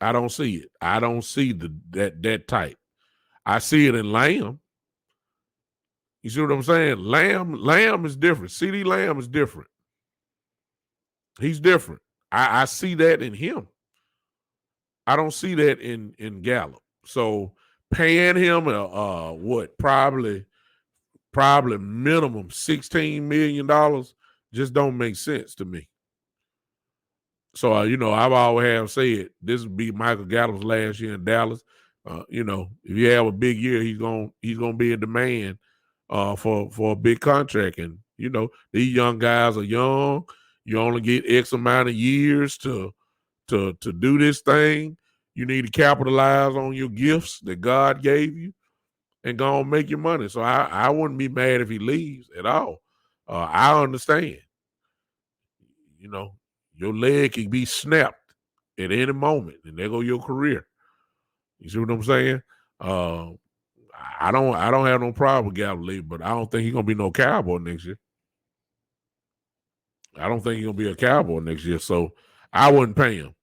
I don't see it. I don't see that type. I see it in Lamb. You see what I'm saying? Lamb is different. CeeDee Lamb is different. He's different. I see that in him. I don't see that in Gallup. So paying him probably minimum $16 million just don't make sense to me. So I've always have said this would be Michael Gallup's last year in Dallas. If you have a big year, he's gonna be in demand for a big contract. And these young guys are young. You only get X amount of years to do this thing. You need to capitalize on your gifts that God gave you and go and make your money. So I wouldn't be mad if he leaves at all. I understand. Your leg can be snapped at any moment, and there go your career. You see what I'm saying? I don't have no problem with Gallup leaving, but I don't think he's gonna be no Cowboy next year. I don't think he's gonna be a Cowboy next year, so I wouldn't pay him.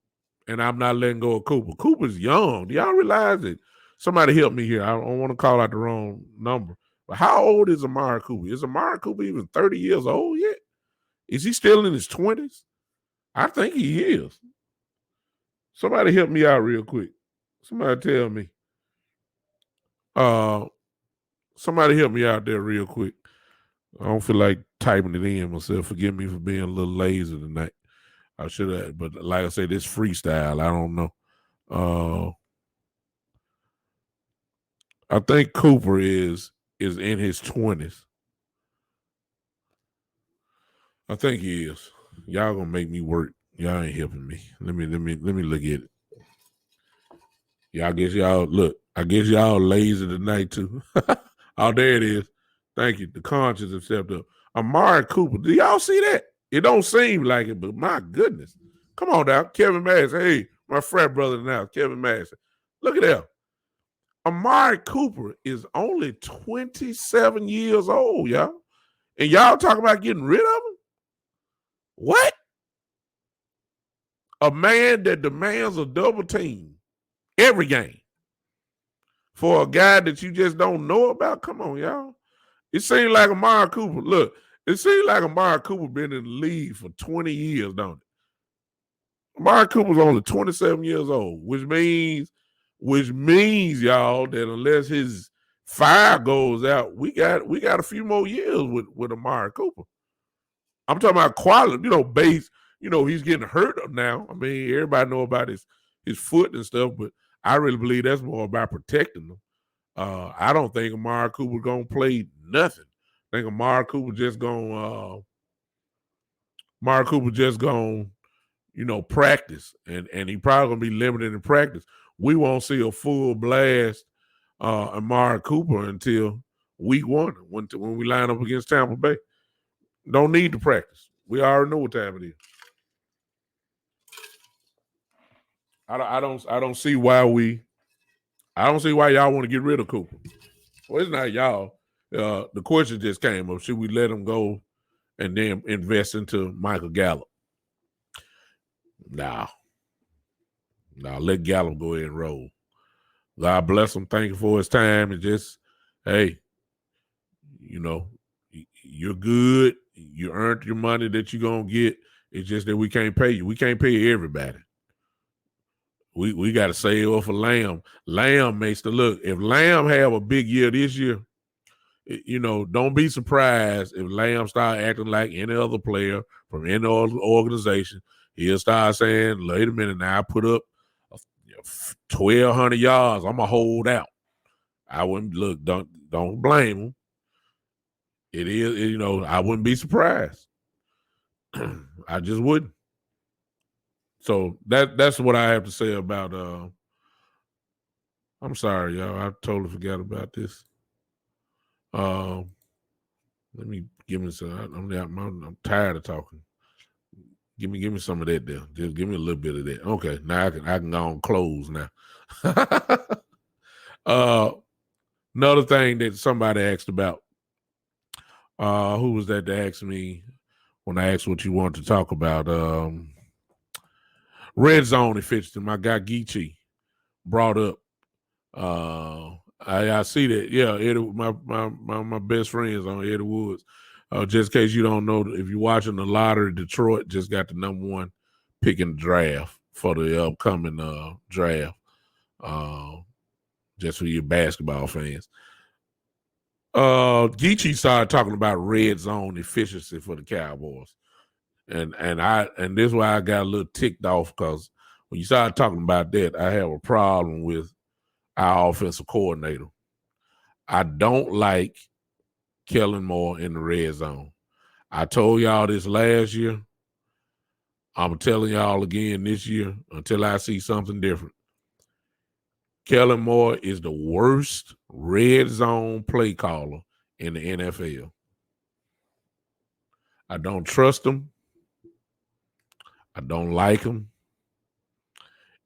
And I'm not letting go of Cooper. Cooper's young. Do y'all realize it? Somebody help me here. I don't want to call out the wrong number. But how old is Amari Cooper? Is Amari Cooper even 30 years old yet? Is he still in his 20s? I think he is. Somebody help me out real quick. Somebody tell me. Somebody help me out there real quick. I don't feel like typing it in myself. Forgive me for being a little lazy tonight. I should have, but like I said, this freestyle. I don't know. I think Cooper is in his 20s. I think he is. Y'all gonna make me work. Y'all ain't helping me. Let me look at it. Yeah, I guess y'all lazy tonight too. Oh, there it is. Thank you. The conscience have stepped up. Amari Cooper. Do y'all see that? It don't seem like it, but my goodness. Come on now. Kevin Madison. Hey, my frat brother now, Kevin Madison. Look at that. Amari Cooper is only 27 years old, y'all. And y'all talking about getting rid of him? What? A man that demands a double team every game for a guy that you just don't know about? Come on, y'all. It seems like Amari Cooper. Look, it seems like Amari Cooper been in the league for 20 years, don't it? Amari Cooper's only 27 years old, which means, y'all, that unless his fire goes out, we got a few more years with Amari Cooper. I'm talking about quality, base. He's getting hurt now. I mean, everybody know about his foot and stuff, but I really believe that's more about protecting them. I don't think Amari Cooper gonna play nothing. I think Amari Cooper just gonna practice, and he probably gonna be limited in practice. We won't see a full blast Amari Cooper until week 1 when we line up against Tampa Bay. Don't need to practice. We already know what time it is. I don't see why y'all want to get rid of Cooper. Well, it's not y'all. The question just came up: should we let him go and then invest into Michael Gallup? Nah, let Gallup go ahead and roll. God bless him. Thank you for his time. And just, hey, you're good. You earned your money that you're going to get. It's just that we can't pay you. We can't pay everybody. We got to save up for Lamb. Lamb makes the look. If Lamb have a big year this year, don't be surprised if Lamb start acting like any other player from any other organization. He'll start saying, wait a minute, now I put up 1,200 yards. I'm going to hold out. I wouldn't look, don't blame him. It is, I wouldn't be surprised. I just wouldn't. So that's what I have to say about I'm sorry, y'all. I totally forgot about this. Let me give me some. I'm tired of talking. Give me some of that there. Just give me a little bit of that. Okay, now I can go on close now. Another thing that somebody asked about. Who was that asked me when I asked what you want to talk about? Red zone efficiency. My guy Geechee brought up. I see that. Yeah, Eddie, my best friends on Eddie Woods. Just in case you don't know, if you're watching the lottery, Detroit just got the number 1 pick in the draft for the upcoming draft. Just for your basketball fans. Geechee started talking about red zone efficiency for the Cowboys. And this is why I got a little ticked off, because when you start talking about that, I have a problem with our offensive coordinator. I don't like Kellen Moore in the red zone. I told y'all this last year. I'm telling y'all again this year until I see something different. Kellen Moore is the worst red zone play caller in the NFL. I don't trust him. I don't like him.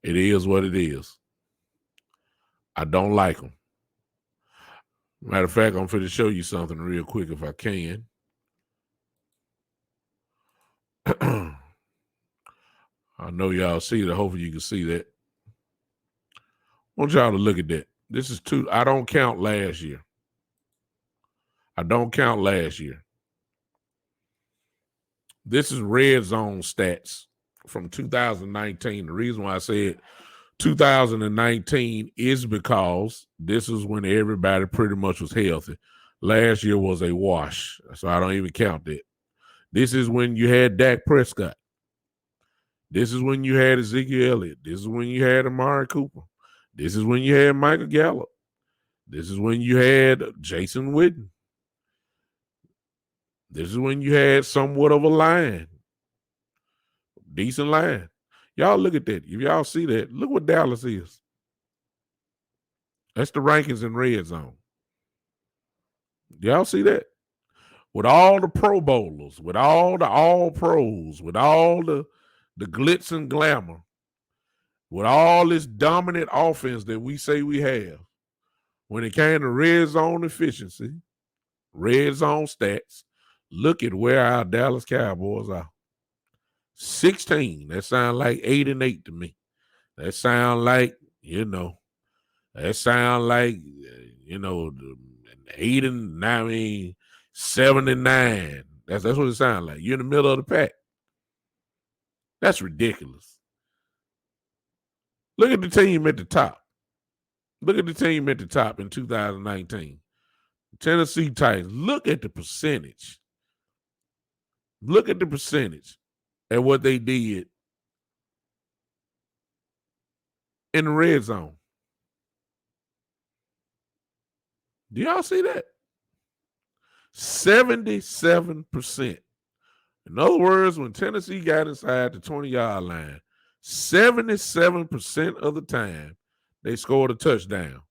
It is what it is. I don't like him. Matter of fact, I'm going to show you something real quick if I can. I know y'all see that. Hopefully you can see that. I want y'all to look at that. This is I don't count last year. This is red zone stats from 2019. The reason why I said 2019 is because this is when everybody pretty much was healthy. Last year was a wash, so I don't even count that. This is when you had Dak Prescott. This is when you had Ezekiel Elliott. This is when you had Amari Cooper. This is when you had Michael Gallup. This is when you had Jason Witten. This is when you had somewhat of a line. Decent line. Y'all look at that. If y'all see that, look what Dallas is. That's the rankings in red zone. Y'all see that? With all the Pro Bowlers, with all the All-Pros, with all the glitz and glamour, with all this dominant offense that we say we have, when it came to red zone efficiency, red zone stats, look at where our Dallas Cowboys are. 16. That sounds like 8-8 to me. That sounds like, 8 and 9, 7-9. That's what it sounds like. You're in the middle of the pack. That's ridiculous. Look at the team at the top. Look at the team at the top in 2019. Tennessee Titans. Look at the percentage. Look at the percentage and what they did in the red zone. Do y'all see that? 77%. In other words, when Tennessee got inside the 20-yard line, 77% of the time they scored a touchdown.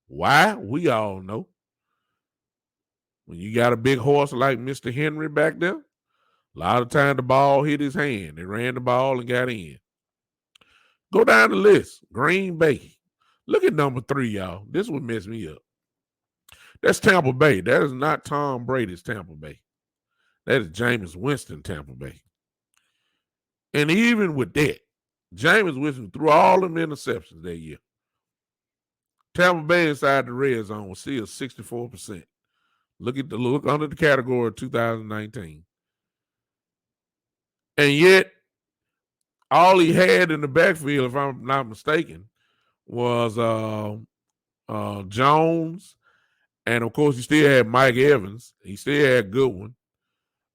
Why? We all know. When you got a big horse like Mr. Henry back there, a lot of time the ball hit his hand. They ran the ball and got in. Go down the list. Green Bay. Look at number 3, y'all. This would mess me up. That's Tampa Bay. That is not Tom Brady's Tampa Bay. That is Jameis Winston Tampa Bay. And even with that, Jameis Winston threw all them interceptions that year. Tampa Bay inside the red zone was still 64%. Look under the category of 2019. And yet, all he had in the backfield, if I'm not mistaken, was Jones. And, of course, he still had Mike Evans. He still had Goodwin.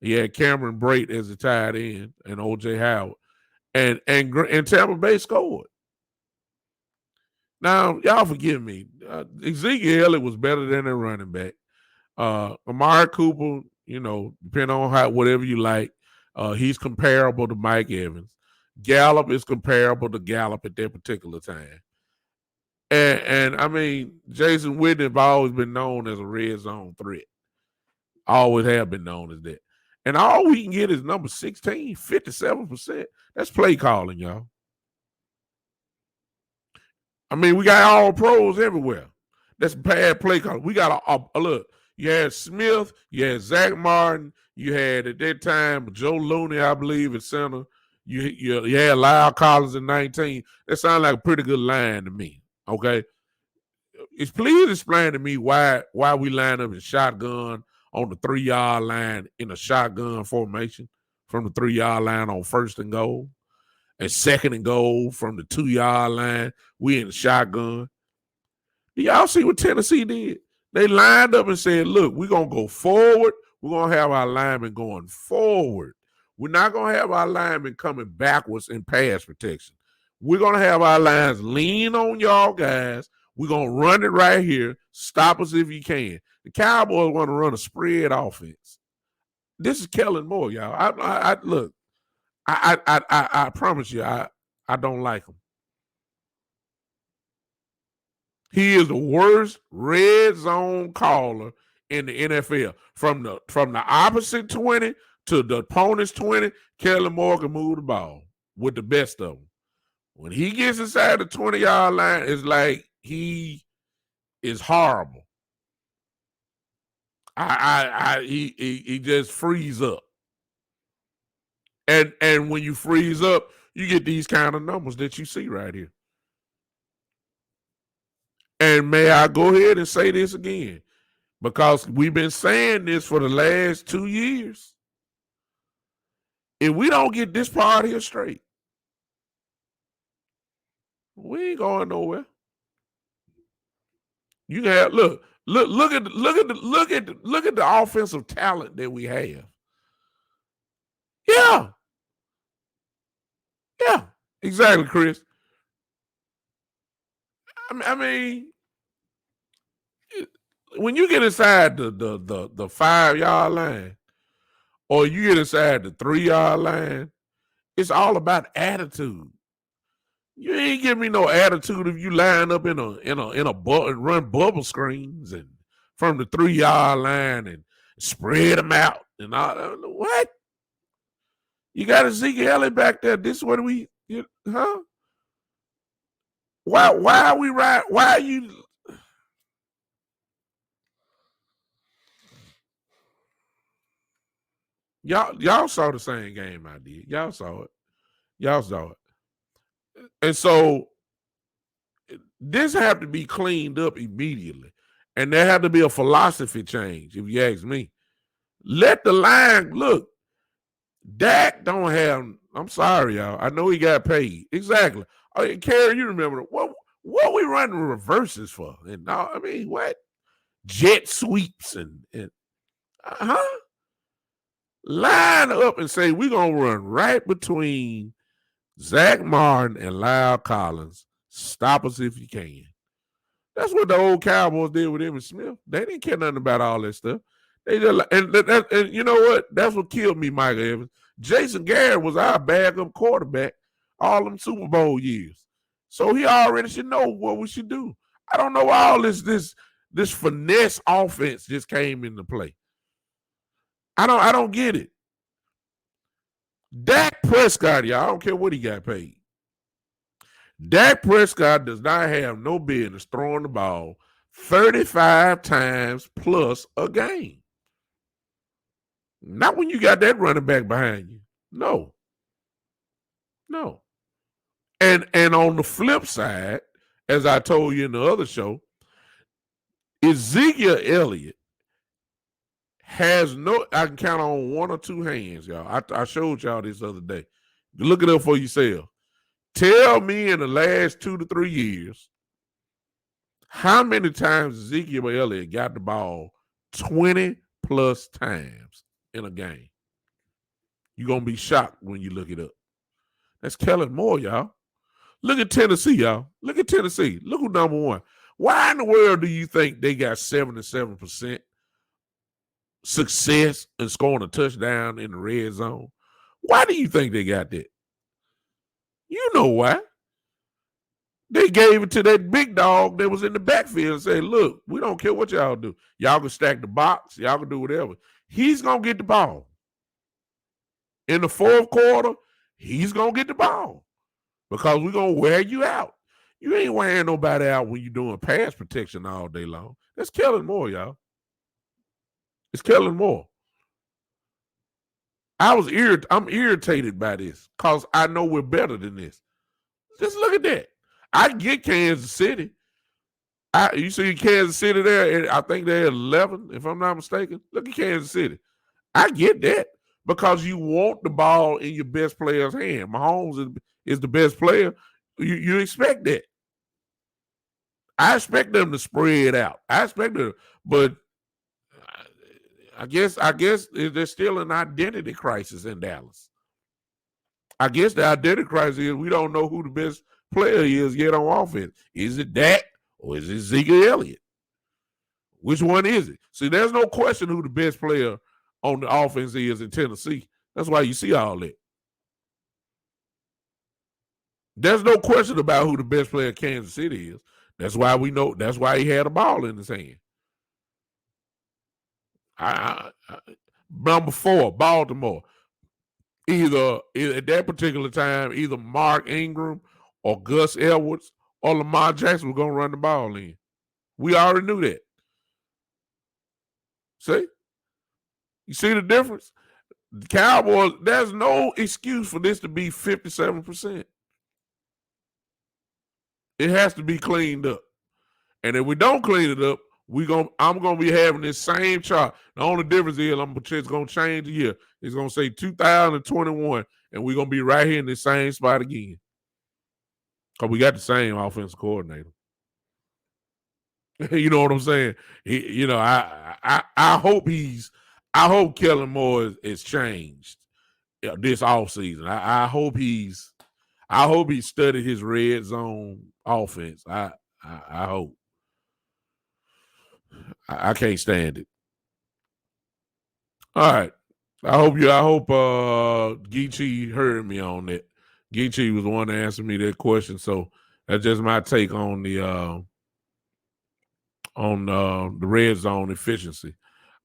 He had Cameron Brate as a tight end and O.J. Howard. And Tampa Bay scored. Now, y'all forgive me. Ezekiel Elliott was better than their running back. Amari Cooper, depending on whatever you like, he's comparable to Mike Evans. Gallup is comparable to Gallup at that particular time. And I mean, Jason Witten have always been known as a red zone threat. Always have been known as that. And all we can get is number 16, 57%. That's play calling, y'all. I mean, we got all pros everywhere. That's bad play calling. We got a look. You had Smith, you had Zach Martin, you had at that time Joe Looney, I believe, at center. You had Lyle Collins in 19. That sounds like a pretty good line to me. Okay. Please explain to me why we line up in shotgun on the 3-yard line in a shotgun formation from the 3-yard line on 1st and goal, and 2nd and goal from the 2-yard line. We in the shotgun. Do y'all see what Tennessee did? They lined up and said, look, we're going to go forward. We're going to have our linemen going forward. We're not going to have our linemen coming backwards in pass protection. We're going to have our lines lean on y'all guys. We're going to run it right here. Stop us if you can. The Cowboys want to run a spread offense. This is Kellen Moore, y'all. I promise you, I don't like him. He is the worst red zone caller in the NFL. From the opposite 20 to the opponent's 20, Kellen Moore can move the ball with the best of them. When he gets inside the 20-yard line, it's like he is horrible. He just frees up. And when you freeze up, you get these kind of numbers that you see right here. And may I go ahead and say this again, because we've been saying this for the last 2 years. If we don't get this part here straight, we ain't going nowhere. You have look at the offensive talent that we have. Yeah, exactly, Chris. I mean, when you get inside the 5-yard line, or you get inside the 3-yard line, it's all about attitude. You ain't giving me no attitude if you line up in a run bubble screens and from the 3-yard line and spread them out and all. What? You got Ezekiel Elliott back there. This is what huh? Why are we right? Why are you? Y'all saw the same game I did. Y'all saw it. And so this had to be cleaned up immediately. And there had to be a philosophy change, if you ask me. Let the line look. Dak don't have, I'm sorry, y'all. I know he got paid. Exactly. Kerry, you remember what we running reverses for? And I mean, what? jet sweeps and line up and say we're gonna run right between Zach Martin and Lyle Collins. Stop us if you can. That's what the old Cowboys did with Emmitt Smith. They didn't care nothing about all that stuff. They just and you know what? That's what killed me, Michael Evans. Jason Garrett was our backup quarterback all them Super Bowl years. So he already should know what we should do. I don't know why all this finesse offense just came into play. I don't get it. Dak Prescott, y'all, I don't care what he got paid. Dak Prescott does not have no business throwing the ball 35 times plus a game. Not when you got that running back behind you. No. And on the flip side, as I told you in the other show, Ezekiel Elliott has I can count on one or two hands, y'all. I showed y'all this other day. Look it up for yourself. Tell me in the last 2 to 3 years how many times Ezekiel Elliott got the ball 20 plus times in a game. You're going to be shocked when you look it up. That's Kellen Moore, y'all. Look at Tennessee, y'all. Look at Tennessee. Look who number one. Why in the world do you think they got 77% success in scoring a touchdown in the red zone? Why do you think they got that? You know why. They gave it to that big dog that was in the backfield and said, look, we don't care what y'all do. Y'all can stack the box. Y'all can do whatever. He's going to get the ball. In the fourth quarter, he's going to get the ball because we're going to wear you out. You ain't wearing nobody out when you're doing pass protection all day long. That's Kellen Moore, y'all. It's Kellen Moore. I'm irritated by this because I know we're better than this. Just look at that. I get Kansas City. You see Kansas City there, I think they're 11, if I'm not mistaken. Look at Kansas City. I get that because you want the ball in your best player's hand. Mahomes is the best player. You expect that. I expect them to spread out. I expect them, but I guess there's still an identity crisis in Dallas. I guess the identity crisis is we don't know who the best player is yet on offense. Is it Dak or is it Ezekiel Elliott? Which one is it? See, there's no question who the best player on the offense is in Tennessee. That's why you see all that. There's no question about who the best player in Kansas City is. That's why we know. That's why he had a ball in his hand. Number 4, Baltimore. Either at that particular time, either Mark Ingram or Gus Edwards or Lamar Jackson were going to run the ball in. We already knew that. See? You see the difference? The Cowboys, there's no excuse for this to be 57%. It has to be cleaned up. And if we don't clean it up, I'm gonna be having this same chart. The only difference is it's gonna change the year. It's gonna say 2021, and we're gonna be right here in the same spot again. Because we got the same offensive coordinator. You know what I'm saying? I hope Kellen Moore is changed this offseason. I hope he studied his red zone offense. I hope. I can't stand it. All right. I hope Geechee heard me on that. Geechee was the one to answer me that question. So that's just my take on the red zone efficiency.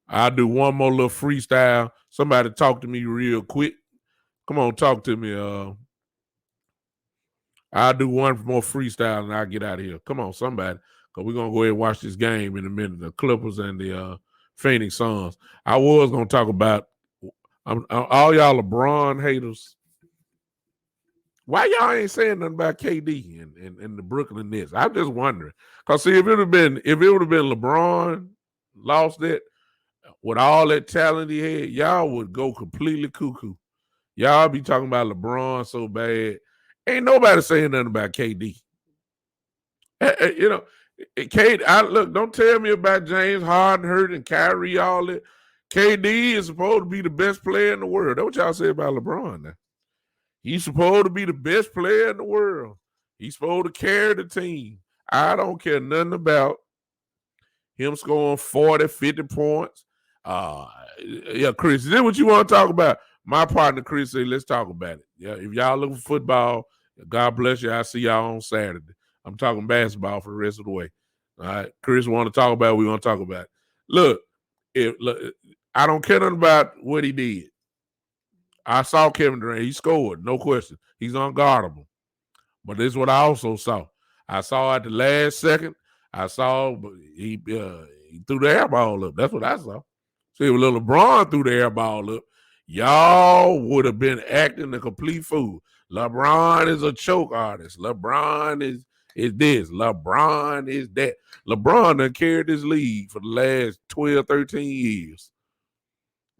I'll do one more little freestyle. Somebody talk to me real quick. Come on, talk to me. I'll do one more freestyle and I'll get out of here. Come on, somebody. Because we're going to go ahead and watch this game in a minute. The Clippers and the Phoenix Suns. I was going to talk about all y'all LeBron haters. Why y'all ain't saying nothing about KD and the Brooklyn Nets? I'm just wondering. Because see, if it would have been LeBron lost it with all that talent he had, y'all would go completely cuckoo. Y'all be talking about LeBron so bad. Ain't nobody saying nothing about KD. You know, Look, don't tell me about James Harden hurt and Kyrie, all that. KD is supposed to be the best player in the world. That's what y'all say about LeBron now. He's supposed to be the best player in the world. He's supposed to carry the team. I don't care nothing about him scoring 40, 50 points. Yeah, Chris, is this what you want to talk about? My partner, Chris, said, let's talk about it. Yeah, if y'all look for football, God bless you. I'll see y'all on Saturday. I'm talking basketball for the rest of the way. All right. Chris want to talk about it, we want to talk about it. Look, I don't care nothing about what he did. I saw Kevin Durant. He scored, no question. He's unguardable. But this is what I also saw. I saw at the last second, I saw he threw the air ball up. That's what I saw. See, if little LeBron threw the air ball up, y'all would have been acting a complete fool. LeBron is a choke artist. LeBron is this. LeBron is that. LeBron done carried this league for the last 12, 13 years.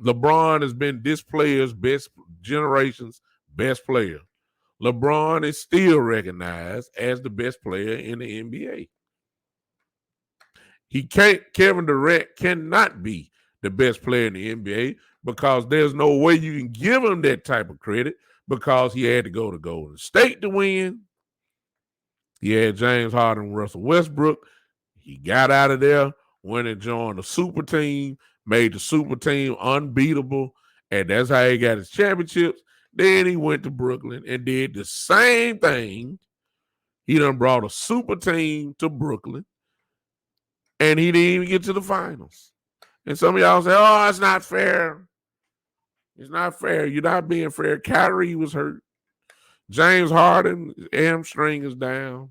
LeBron has been this player's best generation's best player. LeBron is still recognized as the best player in the NBA. Kevin Durant cannot be the best player in the NBA because there's no way you can give him that type of credit because he had to go to Golden State to win. He had James Harden and Russell Westbrook. He got out of there, went and joined the super team, made the super team unbeatable, and that's how he got his championships. Then he went to Brooklyn and did the same thing. He done brought a super team to Brooklyn, and he didn't even get to the finals. And some of y'all say, oh, it's not fair. It's not fair. You're not being fair. Kyrie was hurt. James Harden, hamstring is down.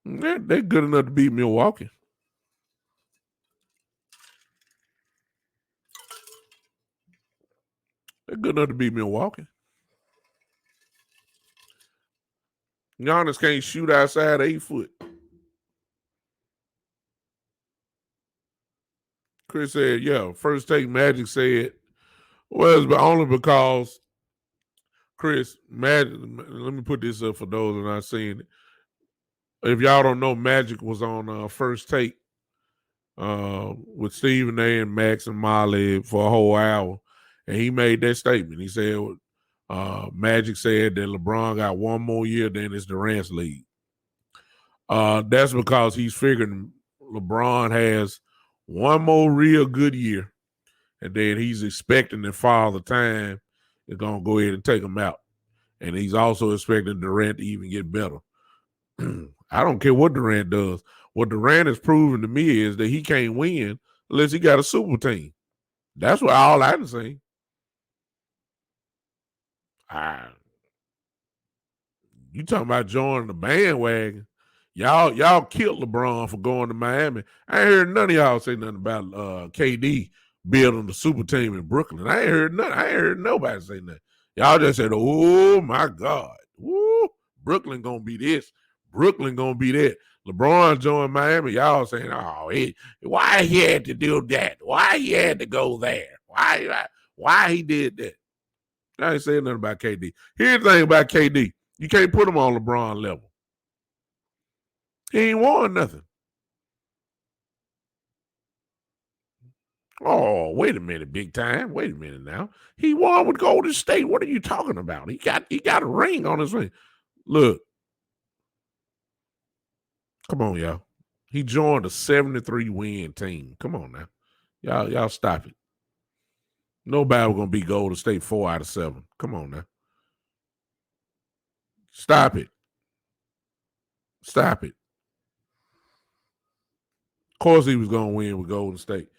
They're good enough to beat Milwaukee. They're good enough to beat Milwaukee. Giannis can't shoot outside 8 foot. Chris said, yeah, first take Magic said, well, it's only because Chris, Magic, let me put this up for those who are not seeing it. If y'all don't know, Magic was on First Take with Stephen A. and Max and Molly for a whole hour. And he made that statement. He said, Magic said that LeBron got one more year than it's Durant's league. That's because he's figuring LeBron has one more real good year. And then he's expecting that Father Time is going to go ahead and take him out. And he's also expecting Durant to even get better. I don't care what Durant does. What Durant has proven to me is that he can't win unless he got a super team. That's what all I can say. You talking about joining the bandwagon. Y'all killed LeBron for going to Miami. I ain't heard none of y'all say nothing about KD building the super team in Brooklyn. I ain't heard nothing. I ain't heard nobody say nothing. Y'all just said, oh my God. Woo, Brooklyn gonna be this. Brooklyn gonna be that. LeBron joined Miami. Y'all saying, oh, why he had to do that? Why he had to go there? Why he did that? I ain't saying nothing about KD. Here's the thing about KD. You can't put him on LeBron level. He ain't won nothing. Oh, wait a minute, big time. Wait a minute now. He won with Golden State. What are you talking about? He got a ring on his ring. Look. Come on, y'all. He joined a 73-win team. Come on now. Y'all stop it. Nobody gonna beat Golden State 4 out of 7. Come on now. Stop it. Stop it. Of course he was gonna win with Golden State.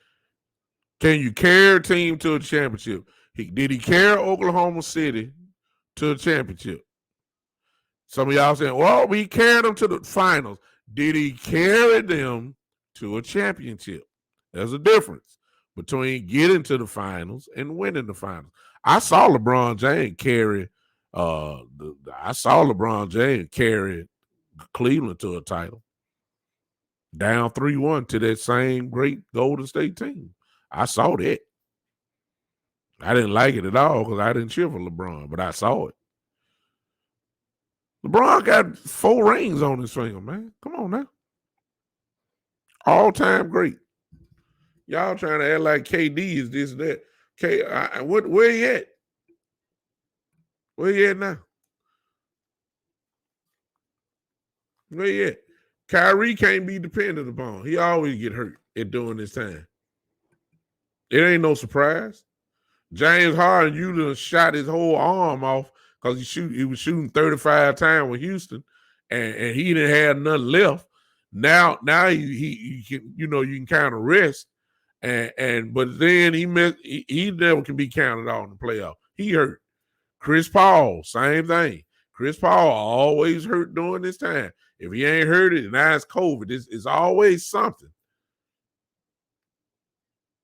Can you carry a team to a championship? Did he carry Oklahoma City to a championship? Some of y'all saying, well, we carried them to the finals. Did he carry them to a championship? There's a difference between getting to the finals and winning the finals. I saw LeBron James carry Cleveland to a title. Down 3-1 to that same great Golden State team. I saw that. I didn't like it at all because I didn't cheer for LeBron, but I saw it. LeBron got 4 rings on his finger, man. Come on now. All-time great. Y'all trying to act like KD is this, that. Where he at? Where he at now? Where he at? Kyrie can't be dependent upon. He always get hurt at during this time. It ain't no surprise. James Harden, you done shot his whole arm off because he was shooting 35 times with Houston, and he didn't have nothing left. Now he can, you can kind of rest, but then he never can be counted on in the playoff. He hurt. Chris Paul, same thing. Chris Paul always hurt during this time. If he ain't hurt it, now it's COVID. It's always something.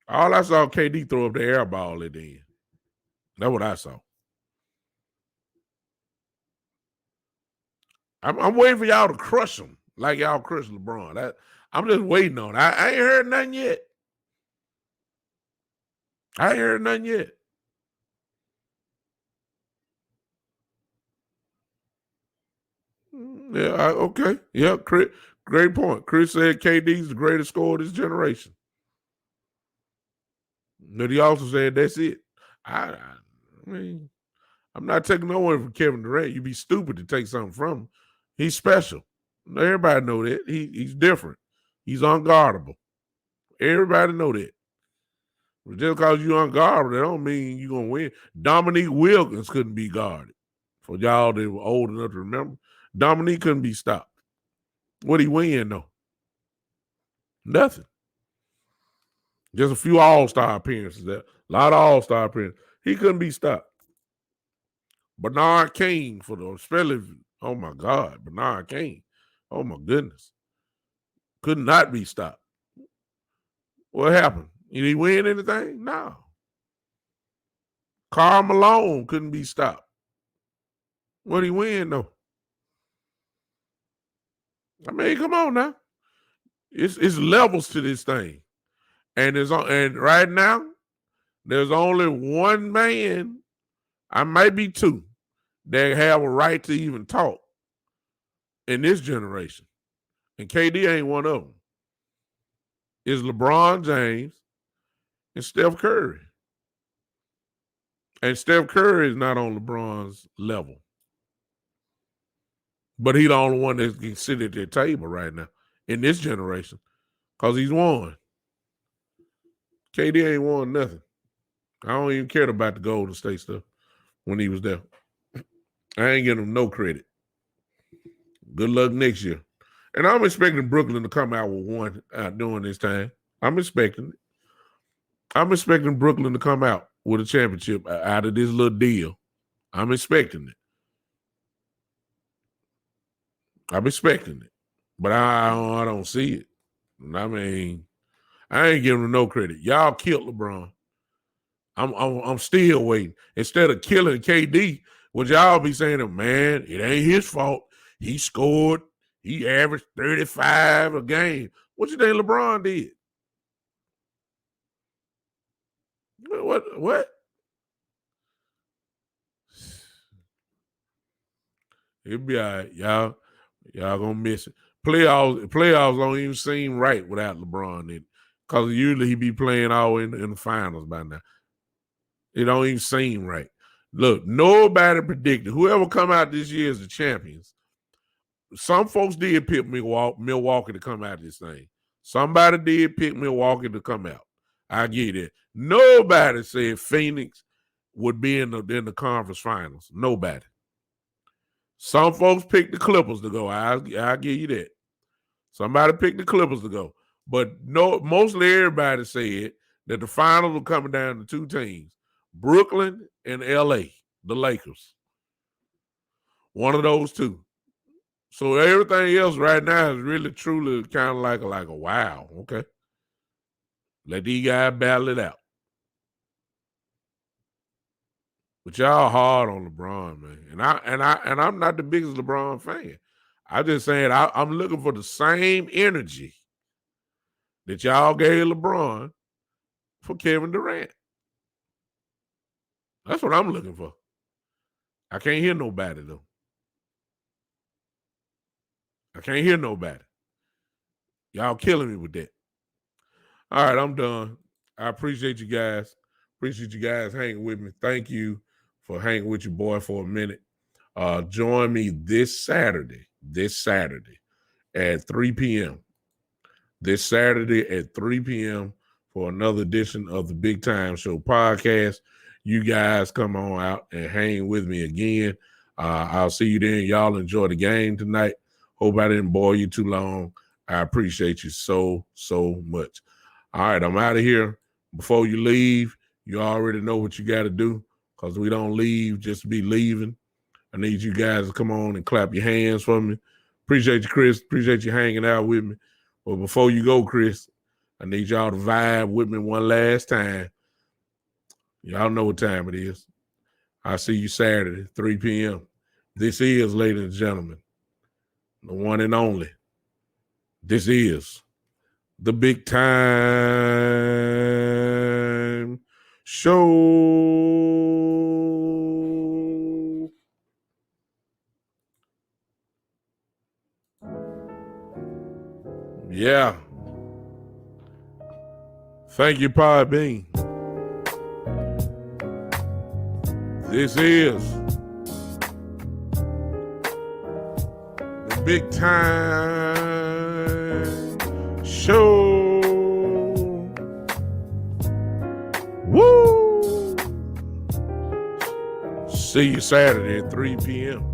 All I saw KD throw up the air ball at the end. That's what I saw. I'm waiting for y'all to crush him like y'all crushed LeBron. I'm just waiting on it. I ain't heard nothing yet. Yeah, okay. Yeah, Chris, great point. Chris said KD's the greatest scorer of this generation. But he also said that's it. I mean, I'm not taking no one from Kevin Durant. You'd be stupid to take something from him. He's special. Everybody know that. He's different. He's unguardable. Everybody know that. But just because you're unguardable, that don't mean you're going to win. Dominique Wilkins couldn't be guarded. For y'all that were old enough to remember, Dominique couldn't be stopped. What'd he win, though? Nothing. Just a few all-star appearances there. A lot of all-star appearances. He couldn't be stopped. Bernard King especially, oh my God, Bernard King. Oh my goodness. Could not be stopped. What happened? Did he win anything? No. Karl Malone couldn't be stopped. What did he win, though? I mean, come on now. It's levels to this thing. And right now, there's only one man, I might be two, that have a right to even talk in this generation. And KD ain't one of them. It's LeBron James and Steph Curry. And Steph Curry is not on LeBron's level. But he's the only one that can sit at their table right now in this generation because he's won. KD ain't won nothing. I don't even care about the Golden State stuff when he was there. I ain't giving him no credit. Good luck next year. And I'm expecting Brooklyn to come out with one during this time. I'm expecting it. I'm expecting Brooklyn to come out with a championship out of this little deal. I'm expecting it. I'm expecting it. But I don't see it. I mean, I ain't giving him no credit. Y'all killed LeBron. I'm still waiting. Instead of killing KD, would y'all be saying, man, it ain't his fault. He scored. He averaged 35 a game. What you think LeBron did? What? It'll be all right. Y'all gonna miss it. Playoffs don't even seem right without LeBron in it. Because usually he be playing all in the finals by now. It don't even seem right. Look, nobody predicted. Whoever come out this year as the champions, some folks did pick Milwaukee to come out of this thing. Somebody did pick Milwaukee to come out. I get it. Nobody said Phoenix would be in the conference finals. Nobody. Some folks picked the Clippers to go. I'll give you that. Somebody picked the Clippers to go. But mostly everybody said that the finals were coming down to two teams, Brooklyn and LA, the Lakers. One of those two. So everything else right now is really truly kind of like a wow. Okay. Let these guys battle it out. But y'all hard on LeBron, man. And I'm not the biggest LeBron fan. I'm just saying I'm looking for the same energy that y'all gave LeBron for Kevin Durant. That's what I'm looking for. I can't hear nobody though. I can't hear nobody. Y'all killing me with that. All right, I'm done. I appreciate you guys. Appreciate you guys hanging with me. Thank you for hanging with your boy for a minute. Join me this Saturday at 3 p.m. This Saturday at 3 p.m. for another edition of the Big Time Show podcast. You guys come on out and hang with me again. I'll see you then. Y'all enjoy the game tonight. Hope I didn't bore you too long. I appreciate you so much. All right, I'm out of here. Before you leave, you already know what you got to do because we don't leave just to be leaving. I need you guys to come on and clap your hands for me. Appreciate you, Chris. Appreciate you hanging out with me. But before you go, Chris, I need y'all to vibe with me one last time. Y'all know what time it is. I'll see you Saturday, 3 p.m. This is, ladies and gentlemen, the one and only. This is the Big Time Show. Yeah. Thank you, Podbean. This is the Big Time Show. Woo! See you Saturday at 3 p.m.